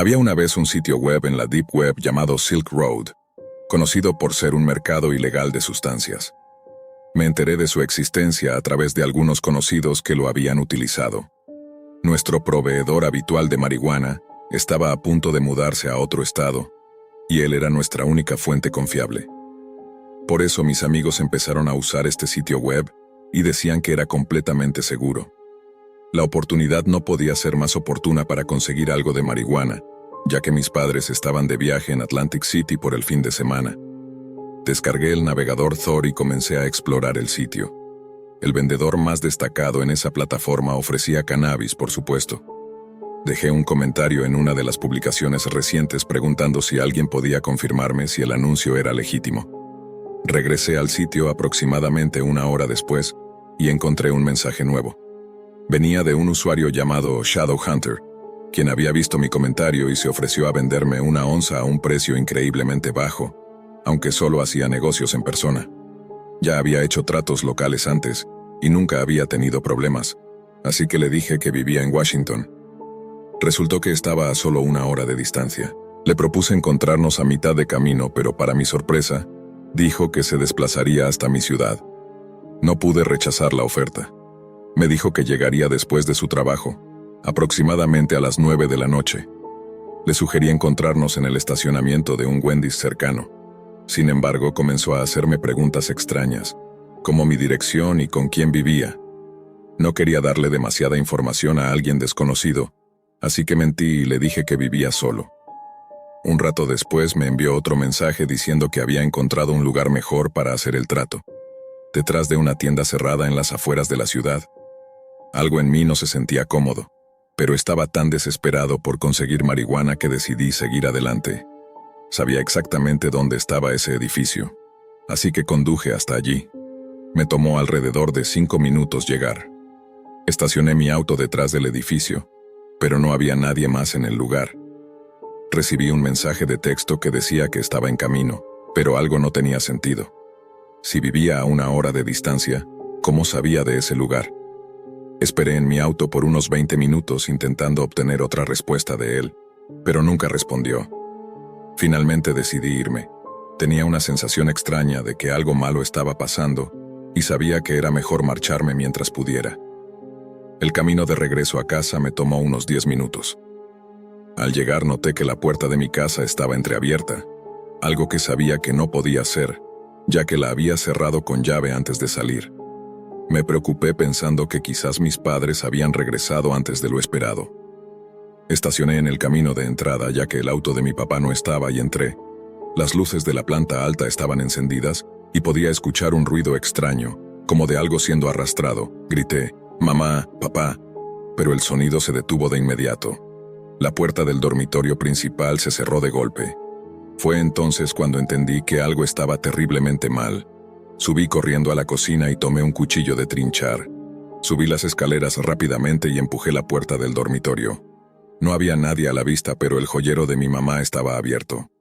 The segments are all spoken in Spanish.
Había una vez un sitio web en la Deep Web llamado Silk Road, conocido por ser un mercado ilegal de sustancias. Me enteré de su existencia a través de algunos conocidos que lo habían utilizado. Nuestro proveedor habitual de marihuana estaba a punto de mudarse a otro estado, y él era nuestra única fuente confiable. Por eso mis amigos empezaron a usar este sitio web y decían que era completamente seguro. La oportunidad no podía ser más oportuna para conseguir algo de marihuana, ya que mis padres estaban de viaje en Atlantic City por el fin de semana. Descargué el navegador Tor y comencé a explorar el sitio. El vendedor más destacado en esa plataforma ofrecía cannabis, por supuesto. Dejé un comentario en una de las publicaciones recientes preguntando si alguien podía confirmarme si el anuncio era legítimo. Regresé al sitio aproximadamente una hora después y encontré un mensaje nuevo. Venía de un usuario llamado Shadowhunter, quien había visto mi comentario y se ofreció a venderme una onza a un precio increíblemente bajo, aunque solo hacía negocios en persona. Ya había hecho tratos locales antes y nunca había tenido problemas, así que le dije que vivía en Washington. Resultó que estaba a solo una hora de distancia. Le propuse encontrarnos a mitad de camino, pero para mi sorpresa, dijo que se desplazaría hasta mi ciudad. No pude rechazar la oferta. Me dijo que llegaría después de su trabajo, aproximadamente a las 9 de la noche. Le sugerí encontrarnos en el estacionamiento de un Wendy's cercano. Sin embargo, comenzó a hacerme preguntas extrañas, como mi dirección y con quién vivía. No quería darle demasiada información a alguien desconocido, así que mentí y le dije que vivía solo. Un rato después me envió otro mensaje diciendo que había encontrado un lugar mejor para hacer el trato, detrás de una tienda cerrada en las afueras de la ciudad. Algo en mí no se sentía cómodo, pero estaba tan desesperado por conseguir marihuana que decidí seguir adelante. Sabía exactamente dónde estaba ese edificio, así que conduje hasta allí. Me tomó alrededor de 5 minutos llegar. Estacioné mi auto detrás del edificio, pero no había nadie más en el lugar. Recibí un mensaje de texto que decía que estaba en camino, pero algo no tenía sentido. Si vivía a una hora de distancia, ¿cómo sabía de ese lugar? Esperé en mi auto por unos 20 minutos intentando obtener otra respuesta de él, pero nunca respondió. Finalmente decidí irme. Tenía una sensación extraña de que algo malo estaba pasando y sabía que era mejor marcharme mientras pudiera. El camino de regreso a casa me tomó unos 10 minutos. Al llegar noté que la puerta de mi casa estaba entreabierta, algo que sabía que no podía hacer, ya que la había cerrado con llave antes de salir. Me preocupé pensando que quizás mis padres habían regresado antes de lo esperado. Estacioné en el camino de entrada ya que el auto de mi papá no estaba y entré. Las luces de la planta alta estaban encendidas y podía escuchar un ruido extraño, como de algo siendo arrastrado. Grité, «Mamá, papá», pero el sonido se detuvo de inmediato. La puerta del dormitorio principal se cerró de golpe. Fue entonces cuando entendí que algo estaba terriblemente mal. Subí corriendo a la cocina y tomé un cuchillo de trinchar. Subí las escaleras rápidamente y empujé la puerta del dormitorio. No había nadie a la vista, pero el joyero de mi mamá estaba abierto.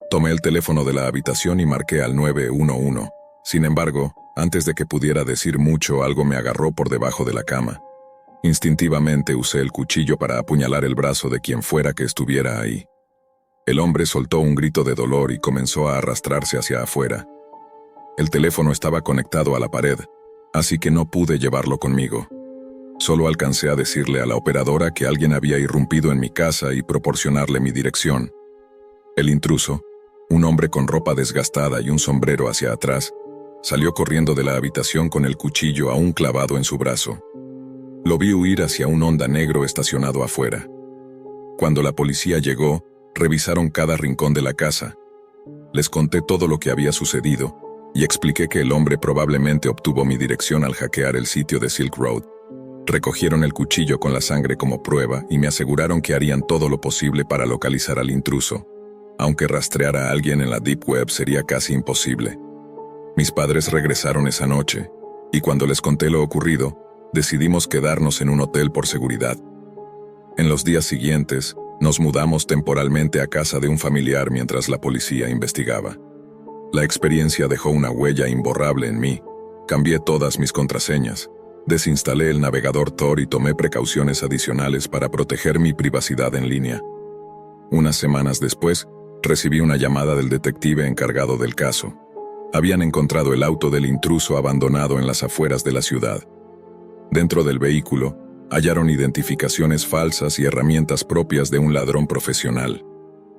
Tomé el teléfono de la habitación y marqué al 911. Sin embargo, antes de que pudiera decir mucho, algo me agarró por debajo de la cama. Instintivamente usé el cuchillo para apuñalar el brazo de quien fuera que estuviera ahí. El hombre soltó un grito de dolor y comenzó a arrastrarse hacia afuera. El teléfono estaba conectado a la pared, así que no pude llevarlo conmigo. Solo alcancé a decirle a la operadora que alguien había irrumpido en mi casa y proporcionarle mi dirección. El intruso, un hombre con ropa desgastada y un sombrero hacia atrás, salió corriendo de la habitación con el cuchillo aún clavado en su brazo. Lo vi huir hacia un Honda negro estacionado afuera. Cuando la policía llegó, revisaron cada rincón de la casa. Les conté todo lo que había sucedido y expliqué que el hombre probablemente obtuvo mi dirección al hackear el sitio de Silk Road. Recogieron el cuchillo con la sangre como prueba y me aseguraron que harían todo lo posible para localizar al intruso, aunque rastrear a alguien en la Deep Web sería casi imposible. Mis padres regresaron esa noche, y cuando les conté lo ocurrido, decidimos quedarnos en un hotel por seguridad. En los días siguientes, nos mudamos temporalmente a casa de un familiar mientras la policía investigaba. La experiencia dejó una huella imborrable en mí. Cambié todas mis contraseñas, desinstalé el navegador Tor y tomé precauciones adicionales para proteger mi privacidad en línea. Unas semanas después, recibí una llamada del detective encargado del caso. Habían encontrado el auto del intruso abandonado en las afueras de la ciudad. Dentro del vehículo, hallaron identificaciones falsas y herramientas propias de un ladrón profesional.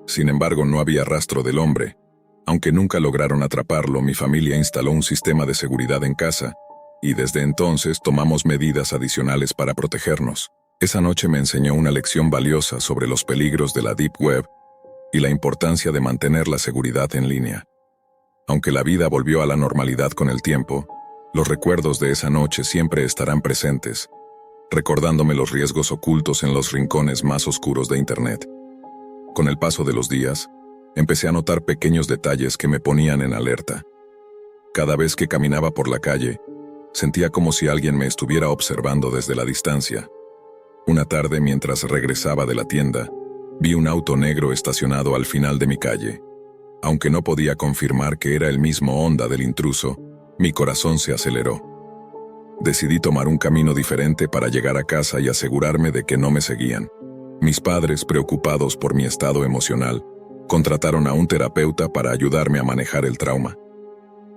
Sin embargo, no había rastro del hombre. Aunque nunca lograron atraparlo, mi familia instaló un sistema de seguridad en casa, y desde entonces tomamos medidas adicionales para protegernos. Esa noche me enseñó una lección valiosa sobre los peligros de la Deep Web y la importancia de mantener la seguridad en línea. Aunque la vida volvió a la normalidad con el tiempo, los recuerdos de esa noche siempre estarán presentes, recordándome los riesgos ocultos en los rincones más oscuros de Internet. Con el paso de los días, empecé a notar pequeños detalles que me ponían en alerta. Cada vez que caminaba por la calle, sentía como si alguien me estuviera observando desde la distancia. Una tarde, mientras regresaba de la tienda, vi un auto negro estacionado al final de mi calle. Aunque no podía confirmar que era el mismo Honda del intruso, mi corazón se aceleró. Decidí tomar un camino diferente para llegar a casa y asegurarme de que no me seguían. Mis padres, preocupados por mi estado emocional, contrataron a un terapeuta para ayudarme a manejar el trauma.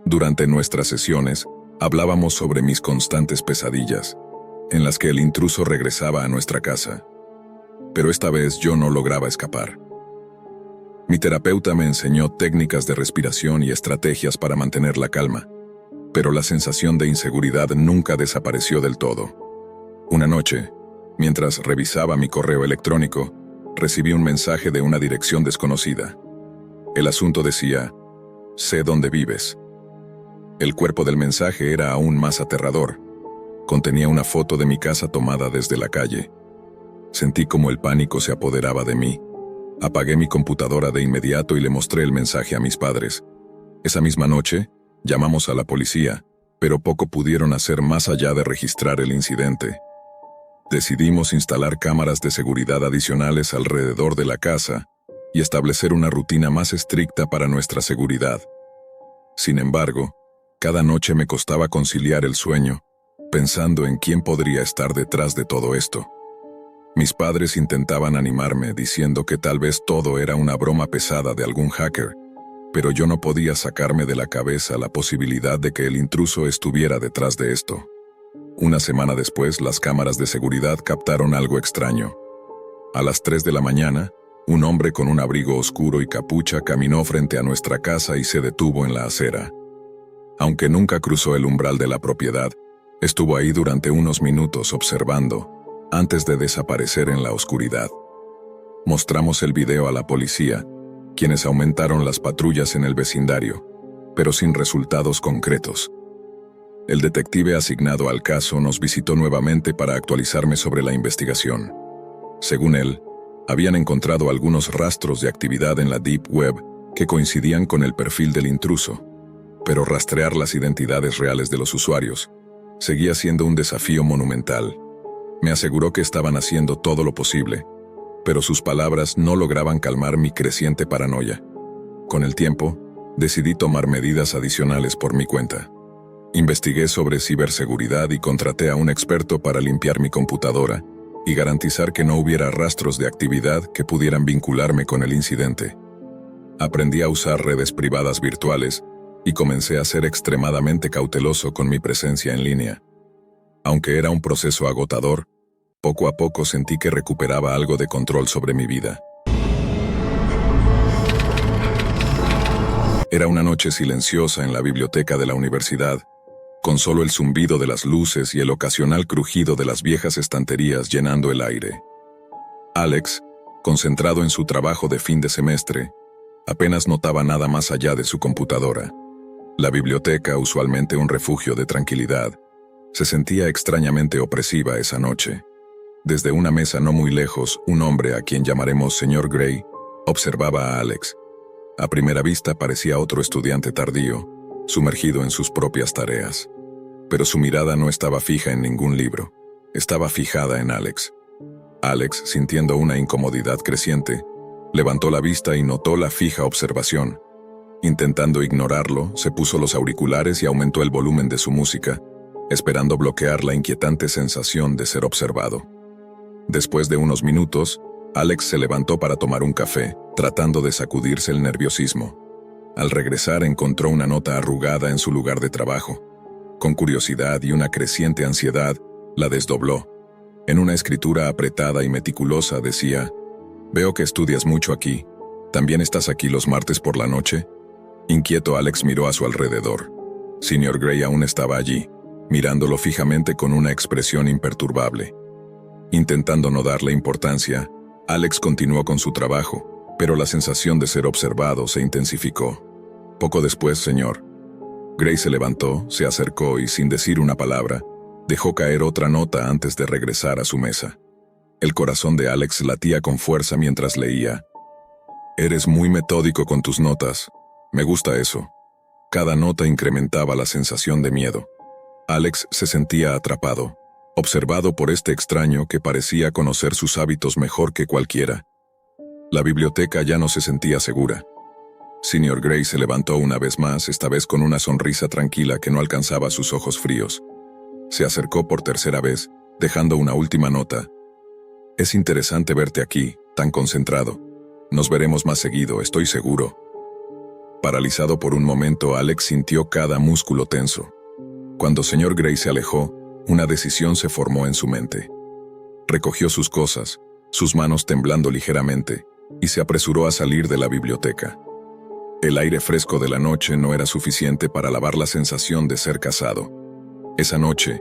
Durante nuestras sesiones, hablábamos sobre mis constantes pesadillas, en las que el intruso regresaba a nuestra casa. Pero esta vez yo no lograba escapar. Mi terapeuta me enseñó técnicas de respiración y estrategias para mantener la calma, pero la sensación de inseguridad nunca desapareció del todo. Una noche, mientras revisaba mi correo electrónico, recibí un mensaje de una dirección desconocida. El asunto decía: sé dónde vives. El cuerpo del mensaje era aún más aterrador. Contenía una foto de mi casa tomada desde la calle. Sentí como el pánico se apoderaba de mí. Apagué mi computadora de inmediato y le mostré el mensaje a mis padres. Esa misma noche, llamamos a la policía, pero poco pudieron hacer más allá de registrar el incidente. Decidimos instalar cámaras de seguridad adicionales alrededor de la casa y establecer una rutina más estricta para nuestra seguridad. Sin embargo, cada noche me costaba conciliar el sueño, pensando en quién podría estar detrás de todo esto. Mis padres intentaban animarme diciendo que tal vez todo era una broma pesada de algún hacker, pero yo no podía sacarme de la cabeza la posibilidad de que el intruso estuviera detrás de esto. Una semana después, las cámaras de seguridad captaron algo extraño. A las 3 de la mañana, un hombre con un abrigo oscuro y capucha caminó frente a nuestra casa y se detuvo en la acera. Aunque nunca cruzó el umbral de la propiedad, estuvo ahí durante unos minutos observando, antes de desaparecer en la oscuridad. Mostramos el video a la policía, quienes aumentaron las patrullas en el vecindario, pero sin resultados concretos. El detective asignado al caso nos visitó nuevamente para actualizarme sobre la investigación. Según él, habían encontrado algunos rastros de actividad en la Deep Web que coincidían con el perfil del intruso, pero rastrear las identidades reales de los usuarios seguía siendo un desafío monumental. Me aseguró que estaban haciendo todo lo posible, pero sus palabras no lograban calmar mi creciente paranoia. Con el tiempo, decidí tomar medidas adicionales por mi cuenta. Investigué sobre ciberseguridad y contraté a un experto para limpiar mi computadora y garantizar que no hubiera rastros de actividad que pudieran vincularme con el incidente. Aprendí a usar redes privadas virtuales y comencé a ser extremadamente cauteloso con mi presencia en línea. Aunque era un proceso agotador, poco a poco sentí que recuperaba algo de control sobre mi vida. Era una noche silenciosa en la biblioteca de la universidad, con solo el zumbido de las luces y el ocasional crujido de las viejas estanterías llenando el aire. Alex, concentrado en su trabajo de fin de semestre, apenas notaba nada más allá de su computadora. La biblioteca, usualmente un refugio de tranquilidad, se sentía extrañamente opresiva esa noche. Desde una mesa no muy lejos, un hombre, a quien llamaremos señor Gray, observaba a Alex. A primera vista parecía otro estudiante tardío, sumergido en sus propias tareas. Pero su mirada no estaba fija en ningún libro, estaba fijada en Alex. Alex, sintiendo una incomodidad creciente, levantó la vista y notó la fija observación. Intentando ignorarlo, se puso los auriculares y aumentó el volumen de su música, esperando bloquear la inquietante sensación de ser observado. Después de unos minutos, Alex se levantó para tomar un café, tratando de sacudirse el nerviosismo. Al regresar encontró una nota arrugada en su lugar de trabajo. Con curiosidad y una creciente ansiedad, la desdobló. En una escritura apretada y meticulosa decía: «Veo que estudias mucho aquí. ¿También estás aquí los martes por la noche?» Inquieto, Alex miró a su alrededor. Sr. Gray aún estaba allí, mirándolo fijamente con una expresión imperturbable. Intentando no darle importancia, Alex continuó con su trabajo, pero la sensación de ser observado se intensificó. Poco después, Sr. Gray se levantó, se acercó y, sin decir una palabra, dejó caer otra nota antes de regresar a su mesa. El corazón de Alex latía con fuerza mientras leía. «Eres muy metódico con tus notas. Me gusta eso». Cada nota incrementaba la sensación de miedo. Alex se sentía atrapado, observado por este extraño que parecía conocer sus hábitos mejor que cualquiera. La biblioteca ya no se sentía segura. Sr. Gray se levantó una vez más, esta vez con una sonrisa tranquila que no alcanzaba sus ojos fríos. Se acercó por tercera vez, dejando una última nota. «Es interesante verte aquí, tan concentrado. Nos veremos más seguido, estoy seguro». Paralizado por un momento, Alex sintió cada músculo tenso. Cuando Sr. Gray se alejó, una decisión se formó en su mente. Recogió sus cosas, sus manos temblando ligeramente, y se apresuró a salir de la biblioteca. El aire fresco de la noche no era suficiente para lavar la sensación de ser casado. Esa noche,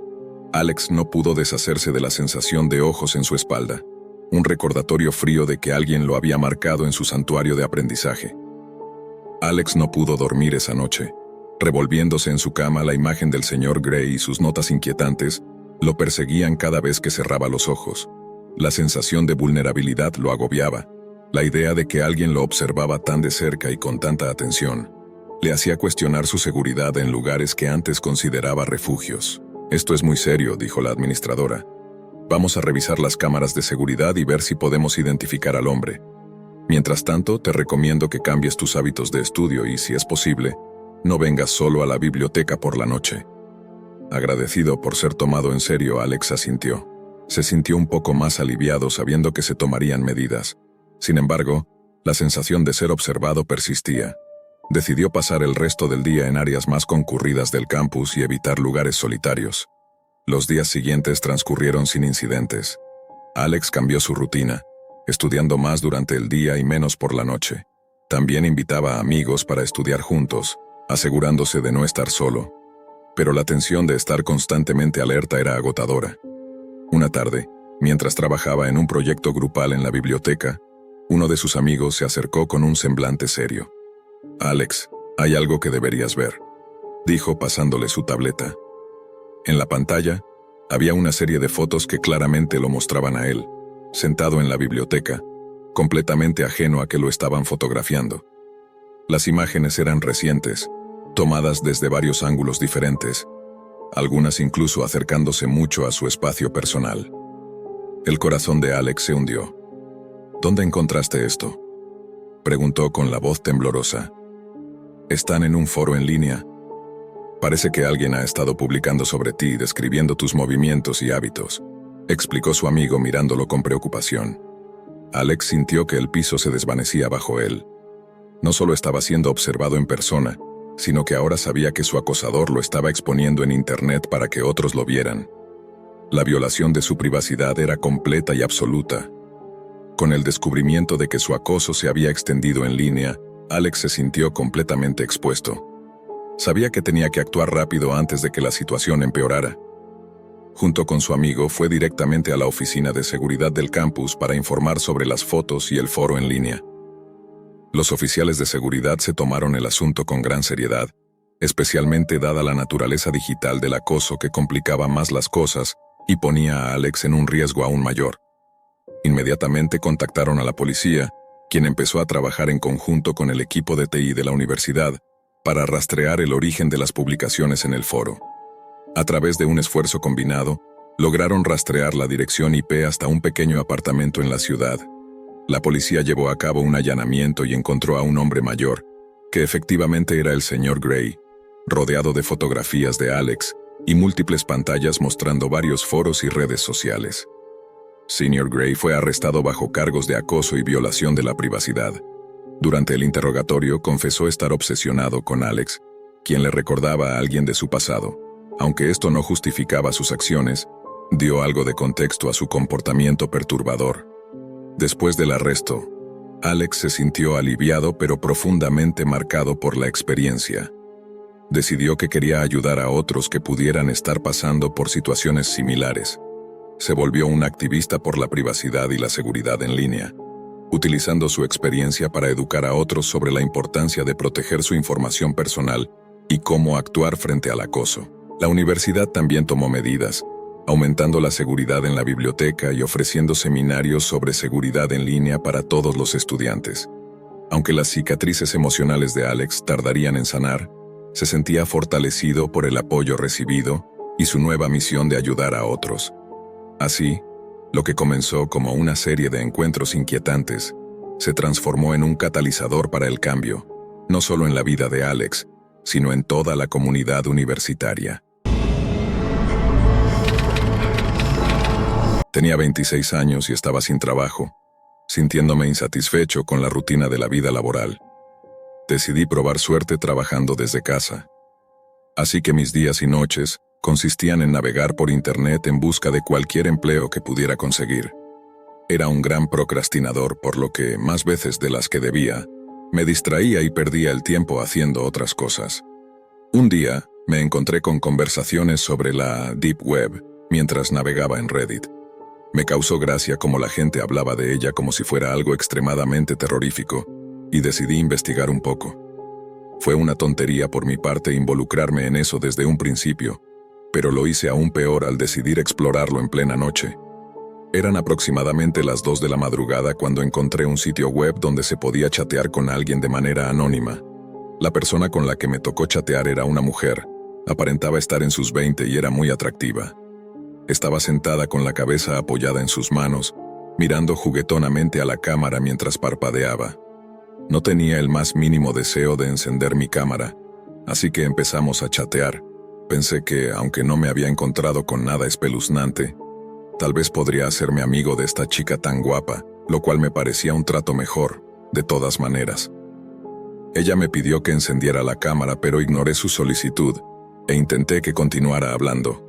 Alex no pudo deshacerse de la sensación de ojos en su espalda, un recordatorio frío de que alguien lo había marcado en su santuario de aprendizaje. Alex no pudo dormir esa noche. Revolviéndose en su cama, la imagen del Sr. Gray y sus notas inquietantes lo perseguían cada vez que cerraba los ojos. La sensación de vulnerabilidad lo agobiaba. La idea de que alguien lo observaba tan de cerca y con tanta atención le hacía cuestionar su seguridad en lugares que antes consideraba refugios. «Esto es muy serio», dijo la administradora. «Vamos a revisar las cámaras de seguridad y ver si podemos identificar al hombre. Mientras tanto, te recomiendo que cambies tus hábitos de estudio y, si es posible, no vengas solo a la biblioteca por la noche». Agradecido por ser tomado en serio, Alex asintió. Se sintió un poco más aliviado sabiendo que se tomarían medidas. Sin embargo, la sensación de ser observado persistía. Decidió pasar el resto del día en áreas más concurridas del campus y evitar lugares solitarios. Los días siguientes transcurrieron sin incidentes. Alex cambió su rutina, estudiando más durante el día y menos por la noche. También invitaba a amigos para estudiar juntos, asegurándose de no estar solo. Pero la tensión de estar constantemente alerta era agotadora. Una tarde, mientras trabajaba en un proyecto grupal en la biblioteca, uno de sus amigos se acercó con un semblante serio. «Alex, hay algo que deberías ver», dijo pasándole su tableta. En la pantalla, había una serie de fotos que claramente lo mostraban a él, sentado en la biblioteca, completamente ajeno a que lo estaban fotografiando. Las imágenes eran recientes, tomadas desde varios ángulos diferentes, algunas incluso acercándose mucho a su espacio personal. El corazón de Alex se hundió. «¿Dónde encontraste esto?», preguntó con la voz temblorosa. «Están en un foro en línea. Parece que alguien ha estado publicando sobre ti, describiendo tus movimientos y hábitos», explicó su amigo mirándolo con preocupación. Alex sintió que el piso se desvanecía bajo él. No solo estaba siendo observado en persona, sino que ahora sabía que su acosador lo estaba exponiendo en Internet para que otros lo vieran. La violación de su privacidad era completa y absoluta. Con el descubrimiento de que su acoso se había extendido en línea, Alex se sintió completamente expuesto. Sabía que tenía que actuar rápido antes de que la situación empeorara. Junto con su amigo, fue directamente a la oficina de seguridad del campus para informar sobre las fotos y el foro en línea. Los oficiales de seguridad se tomaron el asunto con gran seriedad, especialmente dada la naturaleza digital del acoso que complicaba más las cosas y ponía a Alex en un riesgo aún mayor. Inmediatamente contactaron a la policía, quien empezó a trabajar en conjunto con el equipo de TI de la universidad para rastrear el origen de las publicaciones en el foro. A través de un esfuerzo combinado, lograron rastrear la dirección IP hasta un pequeño apartamento en la ciudad. La policía llevó a cabo un allanamiento y encontró a un hombre mayor, que efectivamente era el Sr. Gray, rodeado de fotografías de Alex y múltiples pantallas mostrando varios foros y redes sociales. Sr. Gray fue arrestado bajo cargos de acoso y violación de la privacidad. Durante el interrogatorio confesó estar obsesionado con Alex, quien le recordaba a alguien de su pasado. Aunque esto no justificaba sus acciones, dio algo de contexto a su comportamiento perturbador. Después del arresto, Alex se sintió aliviado pero profundamente marcado por la experiencia. Decidió que quería ayudar a otros que pudieran estar pasando por situaciones similares. Se volvió un activista por la privacidad y la seguridad en línea, utilizando su experiencia para educar a otros sobre la importancia de proteger su información personal y cómo actuar frente al acoso. La universidad también tomó medidas, aumentando la seguridad en la biblioteca y ofreciendo seminarios sobre seguridad en línea para todos los estudiantes. Aunque las cicatrices emocionales de Alex tardarían en sanar, se sentía fortalecido por el apoyo recibido y su nueva misión de ayudar a otros. Así, lo que comenzó como una serie de encuentros inquietantes, se transformó en un catalizador para el cambio, no solo en la vida de Alex, sino en toda la comunidad universitaria. Tenía 26 años y estaba sin trabajo, sintiéndome insatisfecho con la rutina de la vida laboral. Decidí probar suerte trabajando desde casa. Así que mis días y noches consistían en navegar por internet en busca de cualquier empleo que pudiera conseguir. Era un gran procrastinador, por lo que, más veces de las que debía, me distraía y perdía el tiempo haciendo otras cosas. Un día, me encontré con conversaciones sobre la Deep Web mientras navegaba en Reddit. Me causó gracia cómo la gente hablaba de ella como si fuera algo extremadamente terrorífico, y decidí investigar un poco. Fue una tontería por mi parte involucrarme en eso desde un principio, pero lo hice aún peor al decidir explorarlo en plena noche. Eran aproximadamente las 2 de la madrugada cuando encontré un sitio web donde se podía chatear con alguien de manera anónima. La persona con la que me tocó chatear era una mujer, aparentaba estar en sus 20 y era muy atractiva. Estaba sentada con la cabeza apoyada en sus manos, mirando juguetonamente a la cámara mientras parpadeaba. No tenía el más mínimo deseo de encender mi cámara, así que empezamos a chatear. Pensé que, aunque no me había encontrado con nada espeluznante, tal vez podría hacerme amigo de esta chica tan guapa, lo cual me parecía un trato mejor, de todas maneras. Ella me pidió que encendiera la cámara, pero ignoré su solicitud, e intenté que continuara hablando.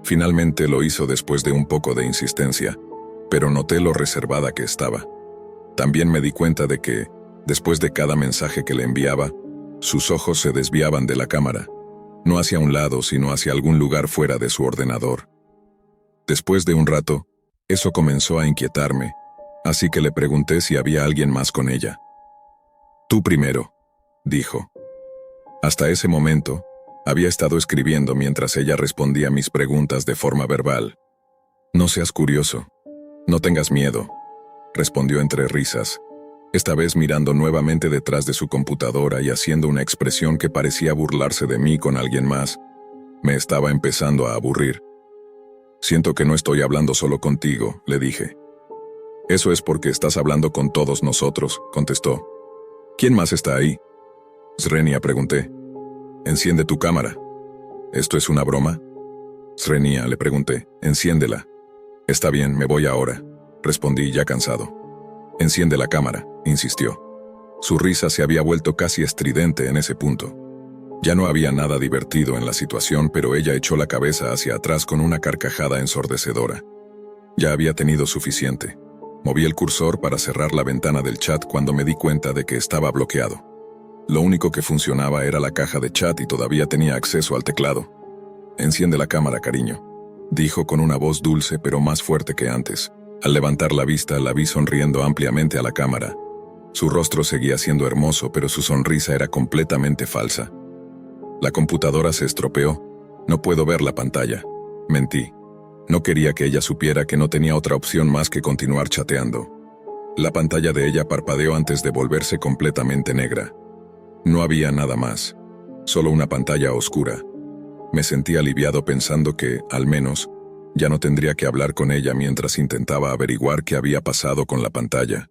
Finalmente lo hizo después de un poco de insistencia, pero noté lo reservada que estaba. También me di cuenta de que, después de cada mensaje que le enviaba, sus ojos se desviaban de la cámara, no hacia un lado sino hacia algún lugar fuera de su ordenador. Después de un rato, eso comenzó a inquietarme, así que le pregunté si había alguien más con ella. «Tú primero», dijo. Hasta ese momento, había estado escribiendo mientras ella respondía mis preguntas de forma verbal. «No seas curioso. No tengas miedo», respondió entre risas, esta vez mirando nuevamente detrás de su computadora y haciendo una expresión que parecía burlarse de mí con alguien más. Me estaba empezando a aburrir. «Siento que no estoy hablando solo contigo», le dije. «Eso es porque estás hablando con todos nosotros», contestó. «¿Quién más está ahí?» «Srenia», pregunté. «Enciende tu cámara». «¿Esto es una broma?» «Srenia», le pregunté, «enciéndela». «Está bien, me voy ahora», respondí ya cansado. «Enciende la cámara», insistió. Su risa se había vuelto casi estridente en ese punto. Ya no había nada divertido en la situación, pero ella echó la cabeza hacia atrás con una carcajada ensordecedora. Ya había tenido suficiente. Moví el cursor para cerrar la ventana del chat cuando me di cuenta de que estaba bloqueado. Lo único que funcionaba era la caja de chat y todavía tenía acceso al teclado. «Enciende la cámara, cariño», dijo con una voz dulce pero más fuerte que antes. Al levantar la vista, la vi sonriendo ampliamente a la cámara. Su rostro seguía siendo hermoso, pero su sonrisa era completamente falsa. «La computadora se estropeó. No puedo ver la pantalla», mentí. No quería que ella supiera que no tenía otra opción más que continuar chateando. La pantalla de ella parpadeó antes de volverse completamente negra. No había nada más, solo una pantalla oscura. Me sentí aliviado pensando que, al menos, ya no tendría que hablar con ella mientras intentaba averiguar qué había pasado con la pantalla.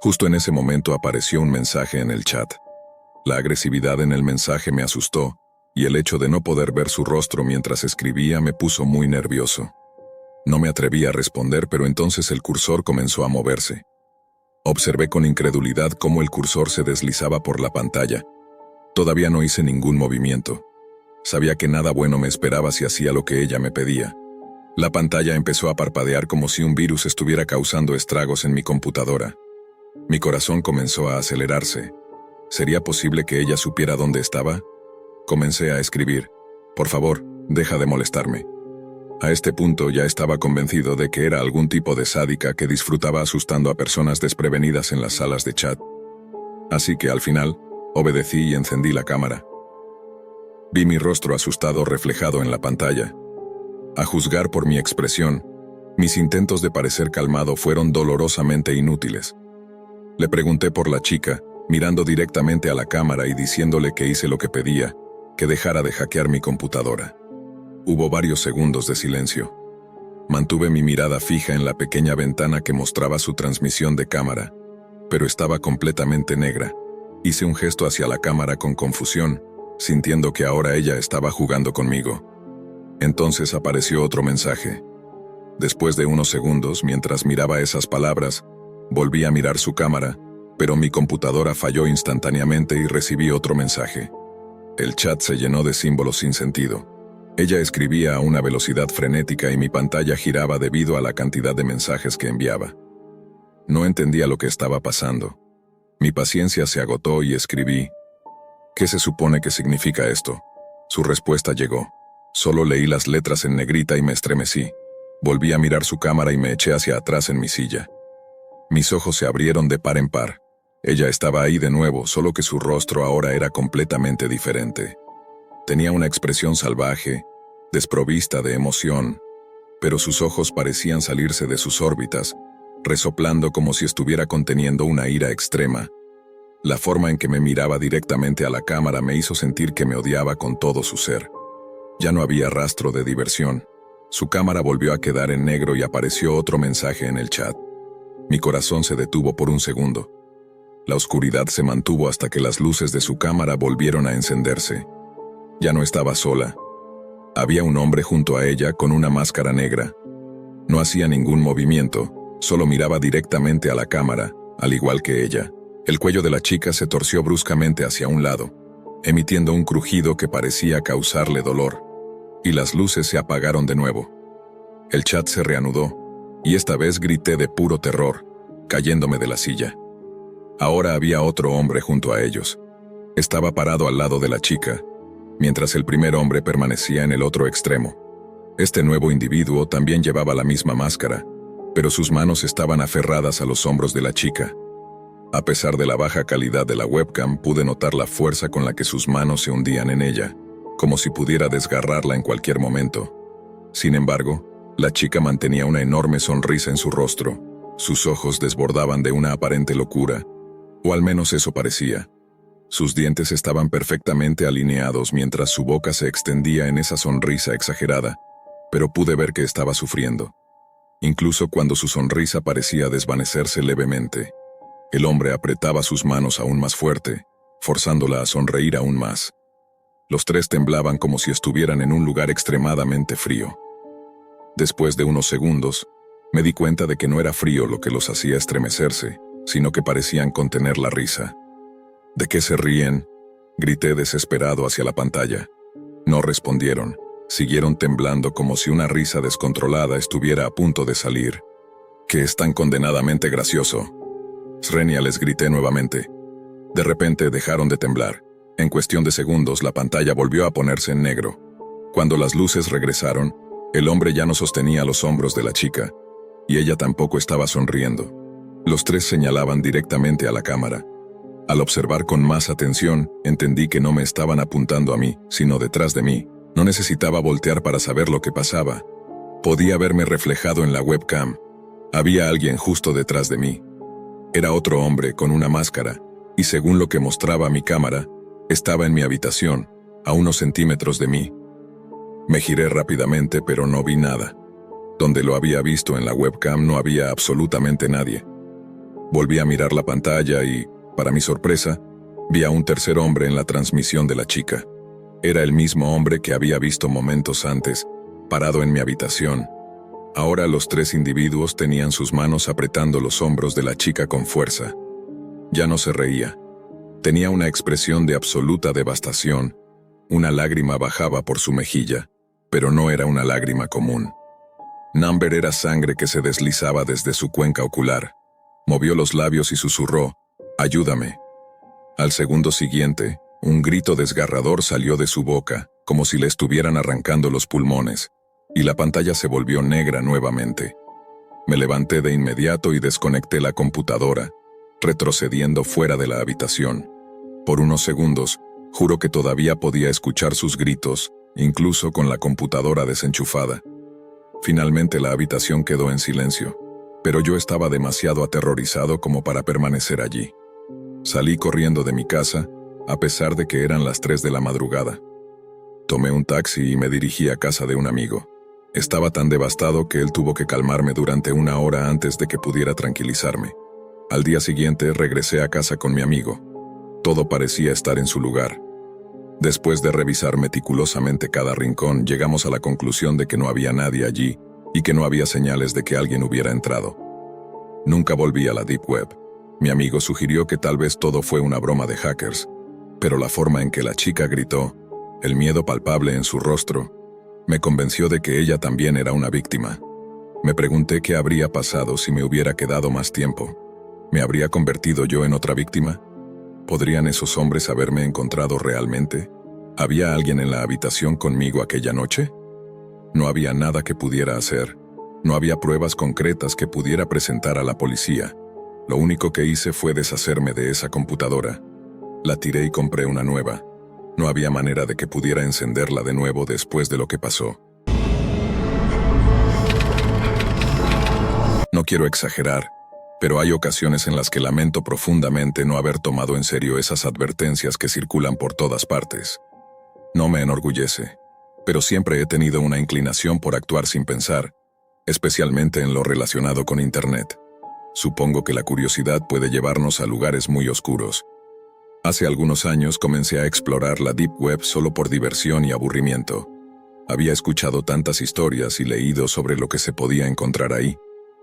Justo en ese momento apareció un mensaje en el chat. La agresividad en el mensaje me asustó, y el hecho de no poder ver su rostro mientras escribía me puso muy nervioso. No me atreví a responder, pero entonces el cursor comenzó a moverse. Observé con incredulidad cómo el cursor se deslizaba por la pantalla. Todavía no hice ningún movimiento. Sabía que nada bueno me esperaba si hacía lo que ella me pedía. La pantalla empezó a parpadear como si un virus estuviera causando estragos en mi computadora. Mi corazón comenzó a acelerarse. ¿Sería posible que ella supiera dónde estaba? Comencé a escribir: por favor, deja de molestarme. A este punto ya estaba convencido de que era algún tipo de sádica que disfrutaba asustando a personas desprevenidas en las salas de chat. Así que al final, obedecí y encendí la cámara. Vi mi rostro asustado reflejado en la pantalla. A juzgar por mi expresión, mis intentos de parecer calmado fueron dolorosamente inútiles. Le pregunté por la chica, mirando directamente a la cámara y diciéndole que hice lo que pedía, que dejara de hackear mi computadora. Hubo varios segundos de silencio. Mantuve mi mirada fija en la pequeña ventana que mostraba su transmisión de cámara, pero estaba completamente negra. Hice un gesto hacia la cámara con confusión, sintiendo que ahora ella estaba jugando conmigo. Entonces apareció otro mensaje. Después de unos segundos, mientras miraba esas palabras, volví a mirar su cámara, pero mi computadora falló instantáneamente y recibí otro mensaje. El chat se llenó de símbolos sin sentido. Ella escribía a una velocidad frenética y mi pantalla giraba debido a la cantidad de mensajes que enviaba. No entendía lo que estaba pasando. Mi paciencia se agotó y escribí: ¿qué se supone que significa esto? Su respuesta llegó. Solo leí las letras en negrita y me estremecí. Volví a mirar su cámara y me eché hacia atrás en mi silla. Mis ojos se abrieron de par en par. Ella estaba ahí de nuevo, solo que su rostro ahora era completamente diferente. Tenía una expresión salvaje, desprovista de emoción, pero sus ojos parecían salirse de sus órbitas, resoplando como si estuviera conteniendo una ira extrema. La forma en que me miraba directamente a la cámara me hizo sentir que me odiaba con todo su ser. Ya no había rastro de diversión. Su cámara volvió a quedar en negro y apareció otro mensaje en el chat. Mi corazón se detuvo por un segundo. La oscuridad se mantuvo hasta que las luces de su cámara volvieron a encenderse. Ya no estaba sola. Había un hombre junto a ella con una máscara negra. No hacía ningún movimiento, solo miraba directamente a la cámara, al igual que ella. El cuello de la chica se torció bruscamente hacia un lado, emitiendo un crujido que parecía causarle dolor, y las luces se apagaron de nuevo. El chat se reanudó, y esta vez grité de puro terror, cayéndome de la silla. Ahora había otro hombre junto a ellos. Estaba parado al lado de la chica, mientras el primer hombre permanecía en el otro extremo. Este nuevo individuo también llevaba la misma máscara, pero sus manos estaban aferradas a los hombros de la chica. A pesar de la baja calidad de la webcam, pude notar la fuerza con la que sus manos se hundían en ella, como si pudiera desgarrarla en cualquier momento. Sin embargo, la chica mantenía una enorme sonrisa en su rostro. Sus ojos desbordaban de una aparente locura, o al menos eso parecía. Sus dientes estaban perfectamente alineados mientras su boca se extendía en esa sonrisa exagerada, pero pude ver que estaba sufriendo. Incluso cuando su sonrisa parecía desvanecerse levemente, el hombre apretaba sus manos aún más fuerte, forzándola a sonreír aún más. Los tres temblaban como si estuvieran en un lugar extremadamente frío. Después de unos segundos, me di cuenta de que no era frío lo que los hacía estremecerse, sino que parecían contener la risa. ¿De qué se ríen?, grité desesperado hacia la pantalla. No respondieron, siguieron temblando como si una risa descontrolada estuviera a punto de salir. «¡Que es tan condenadamente gracioso!», Srenia, les grité nuevamente. De repente dejaron de temblar. En cuestión de segundos la pantalla volvió a ponerse en negro. Cuando las luces regresaron, el hombre ya no sostenía los hombros de la chica, y ella tampoco estaba sonriendo. Los tres señalaban directamente a la cámara. Al observar con más atención, entendí que no me estaban apuntando a mí, sino detrás de mí. No necesitaba voltear para saber lo que pasaba. Podía verme reflejado en la webcam. Había alguien justo detrás de mí. Era otro hombre con una máscara, y según lo que mostraba mi cámara, estaba en mi habitación, a unos centímetros de mí. Me giré rápidamente, pero no vi nada. Donde lo había visto en la webcam no había absolutamente nadie. Volví a mirar la pantalla y, para mi sorpresa, vi a un tercer hombre en la transmisión de la chica. Era el mismo hombre que había visto momentos antes, parado en mi habitación. Ahora los tres individuos tenían sus manos apretando los hombros de la chica con fuerza. Ya no se reía. Tenía una expresión de absoluta devastación. Una lágrima bajaba por su mejilla, pero no era una lágrima común. Number era sangre que se deslizaba desde su cuenca ocular. Movió los labios y susurró, «Ayúdame». Al segundo siguiente, un grito desgarrador salió de su boca, como si le estuvieran arrancando los pulmones, y la pantalla se volvió negra nuevamente. Me levanté de inmediato y desconecté la computadora, retrocediendo fuera de la habitación. Por unos segundos, juro que todavía podía escuchar sus gritos, incluso con la computadora desenchufada. Finalmente la habitación quedó en silencio, pero yo estaba demasiado aterrorizado como para permanecer allí. Salí corriendo de mi casa, a pesar de que eran las 3 de la madrugada. Tomé un taxi y me dirigí a casa de un amigo. Estaba tan devastado que él tuvo que calmarme durante 1 hora antes de que pudiera tranquilizarme. Al día siguiente regresé a casa con mi amigo. Todo parecía estar en su lugar. Después de revisar meticulosamente cada rincón, llegamos a la conclusión de que no había nadie allí y que no había señales de que alguien hubiera entrado. Nunca volví a la Deep Web. Mi amigo sugirió que tal vez todo fue una broma de hackers, pero la forma en que la chica gritó, el miedo palpable en su rostro, me convenció de que ella también era una víctima. Me pregunté qué habría pasado si me hubiera quedado más tiempo. ¿Me habría convertido yo en otra víctima? ¿Podrían esos hombres haberme encontrado realmente? ¿Había alguien en la habitación conmigo aquella noche? No había nada que pudiera hacer. No había pruebas concretas que pudiera presentar a la policía. Lo único que hice fue deshacerme de esa computadora. La tiré y compré una nueva. No había manera de que pudiera encenderla de nuevo después de lo que pasó. No quiero exagerar, pero hay ocasiones en las que lamento profundamente no haber tomado en serio esas advertencias que circulan por todas partes. No me enorgullece, pero siempre he tenido una inclinación por actuar sin pensar, especialmente en lo relacionado con Internet. Supongo que la curiosidad puede llevarnos a lugares muy oscuros. Hace algunos años comencé a explorar la Deep Web solo por diversión y aburrimiento. Había escuchado tantas historias y leído sobre lo que se podía encontrar ahí,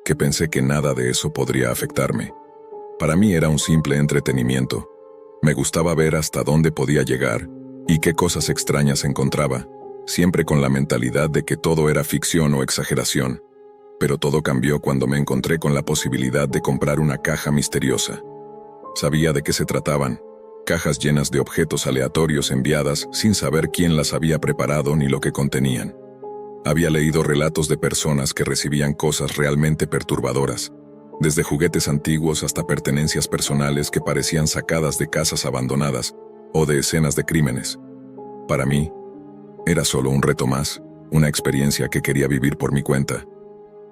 que pensé que nada de eso podría afectarme. Para mí era un simple entretenimiento. Me gustaba ver hasta dónde podía llegar y qué cosas extrañas encontraba, siempre con la mentalidad de que todo era ficción o exageración. Pero todo cambió cuando me encontré con la posibilidad de comprar una caja misteriosa. Sabía de qué se trataban, cajas llenas de objetos aleatorios enviadas sin saber quién las había preparado ni lo que contenían. Había leído relatos de personas que recibían cosas realmente perturbadoras, desde juguetes antiguos hasta pertenencias personales que parecían sacadas de casas abandonadas o de escenas de crímenes. Para mí, era solo un reto más, una experiencia que quería vivir por mi cuenta,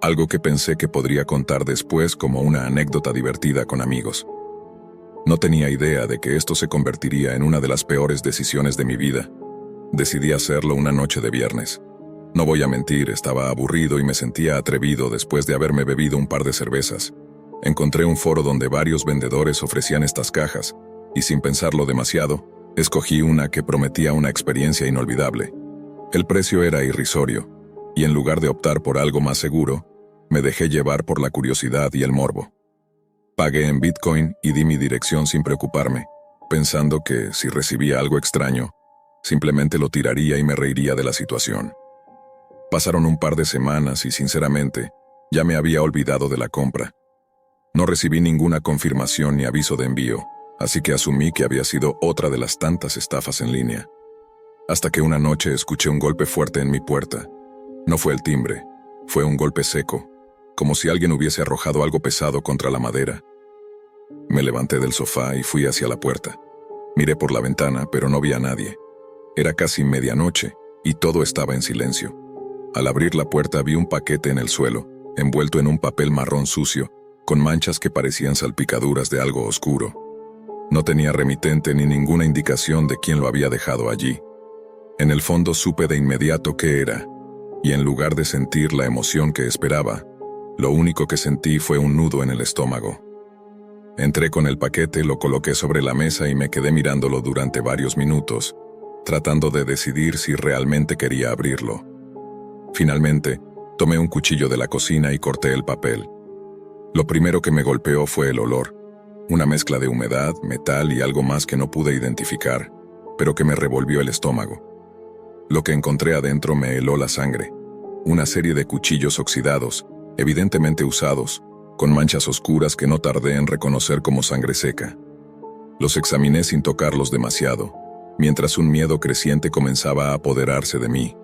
algo que pensé que podría contar después como una anécdota divertida con amigos. No tenía idea de que esto se convertiría en una de las peores decisiones de mi vida. Decidí hacerlo una noche de viernes. No voy a mentir, estaba aburrido y me sentía atrevido después de haberme bebido un par de cervezas. Encontré un foro donde varios vendedores ofrecían estas cajas, y sin pensarlo demasiado, escogí una que prometía una experiencia inolvidable. El precio era irrisorio, y en lugar de optar por algo más seguro, me dejé llevar por la curiosidad y el morbo. Pagué en Bitcoin y di mi dirección sin preocuparme, pensando que, si recibía algo extraño, simplemente lo tiraría y me reiría de la situación. Pasaron un par de semanas y, sinceramente, ya me había olvidado de la compra. No recibí ninguna confirmación ni aviso de envío, así que asumí que había sido otra de las tantas estafas en línea. Hasta que una noche escuché un golpe fuerte en mi puerta. No fue el timbre, fue un golpe seco, como si alguien hubiese arrojado algo pesado contra la madera. Me levanté del sofá y fui hacia la puerta. Miré por la ventana, pero no vi a nadie. Era casi medianoche y todo estaba en silencio. Al abrir la puerta vi un paquete en el suelo, envuelto en un papel marrón sucio, con manchas que parecían salpicaduras de algo oscuro. No tenía remitente ni ninguna indicación de quién lo había dejado allí. En el fondo supe de inmediato qué era, y en lugar de sentir la emoción que esperaba, lo único que sentí fue un nudo en el estómago. Entré con el paquete, lo coloqué sobre la mesa y me quedé mirándolo durante varios minutos, tratando de decidir si realmente quería abrirlo. Finalmente, Tomé un cuchillo de la cocina y corté el papel. Lo primero que me golpeó fue el olor, una mezcla de humedad, metal y algo más que no pude identificar, pero que me revolvió el estómago. Lo que encontré adentro me heló la sangre, una serie de cuchillos oxidados, evidentemente usados, con manchas oscuras que no tardé en reconocer como sangre seca. Los examiné sin tocarlos demasiado, mientras un miedo creciente comenzaba a apoderarse de mí.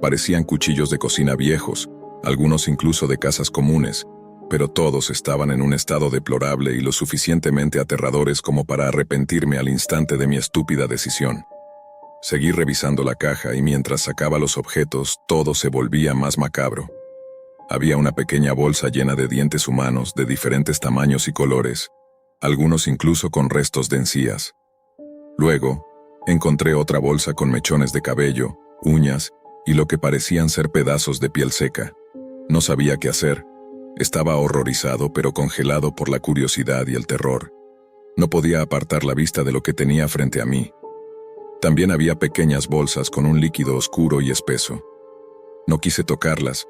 Parecían cuchillos de cocina viejos, algunos incluso de casas comunes, pero todos estaban en un estado deplorable y lo suficientemente aterradores como para arrepentirme al instante de mi estúpida decisión. Seguí revisando la caja y mientras sacaba los objetos, todo se volvía más macabro. Había una pequeña bolsa llena de dientes humanos de diferentes tamaños y colores, algunos incluso con restos de encías. Luego, encontré otra bolsa con mechones de cabello, uñas y lo que parecían ser pedazos de piel seca. No sabía qué hacer. Estaba horrorizado pero congelado por la curiosidad y el terror. No podía apartar la vista de lo que tenía frente a mí. También había pequeñas bolsas con un líquido oscuro y espeso. No quise tocarlas,